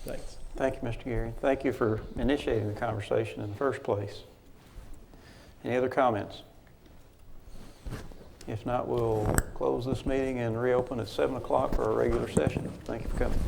Thanks. Thank you, Mr. Gary. Thank you for initiating the conversation in the first place. Any other comments? If not, we'll close this meeting and reopen at 7 o'clock for our regular session. Thank you for coming.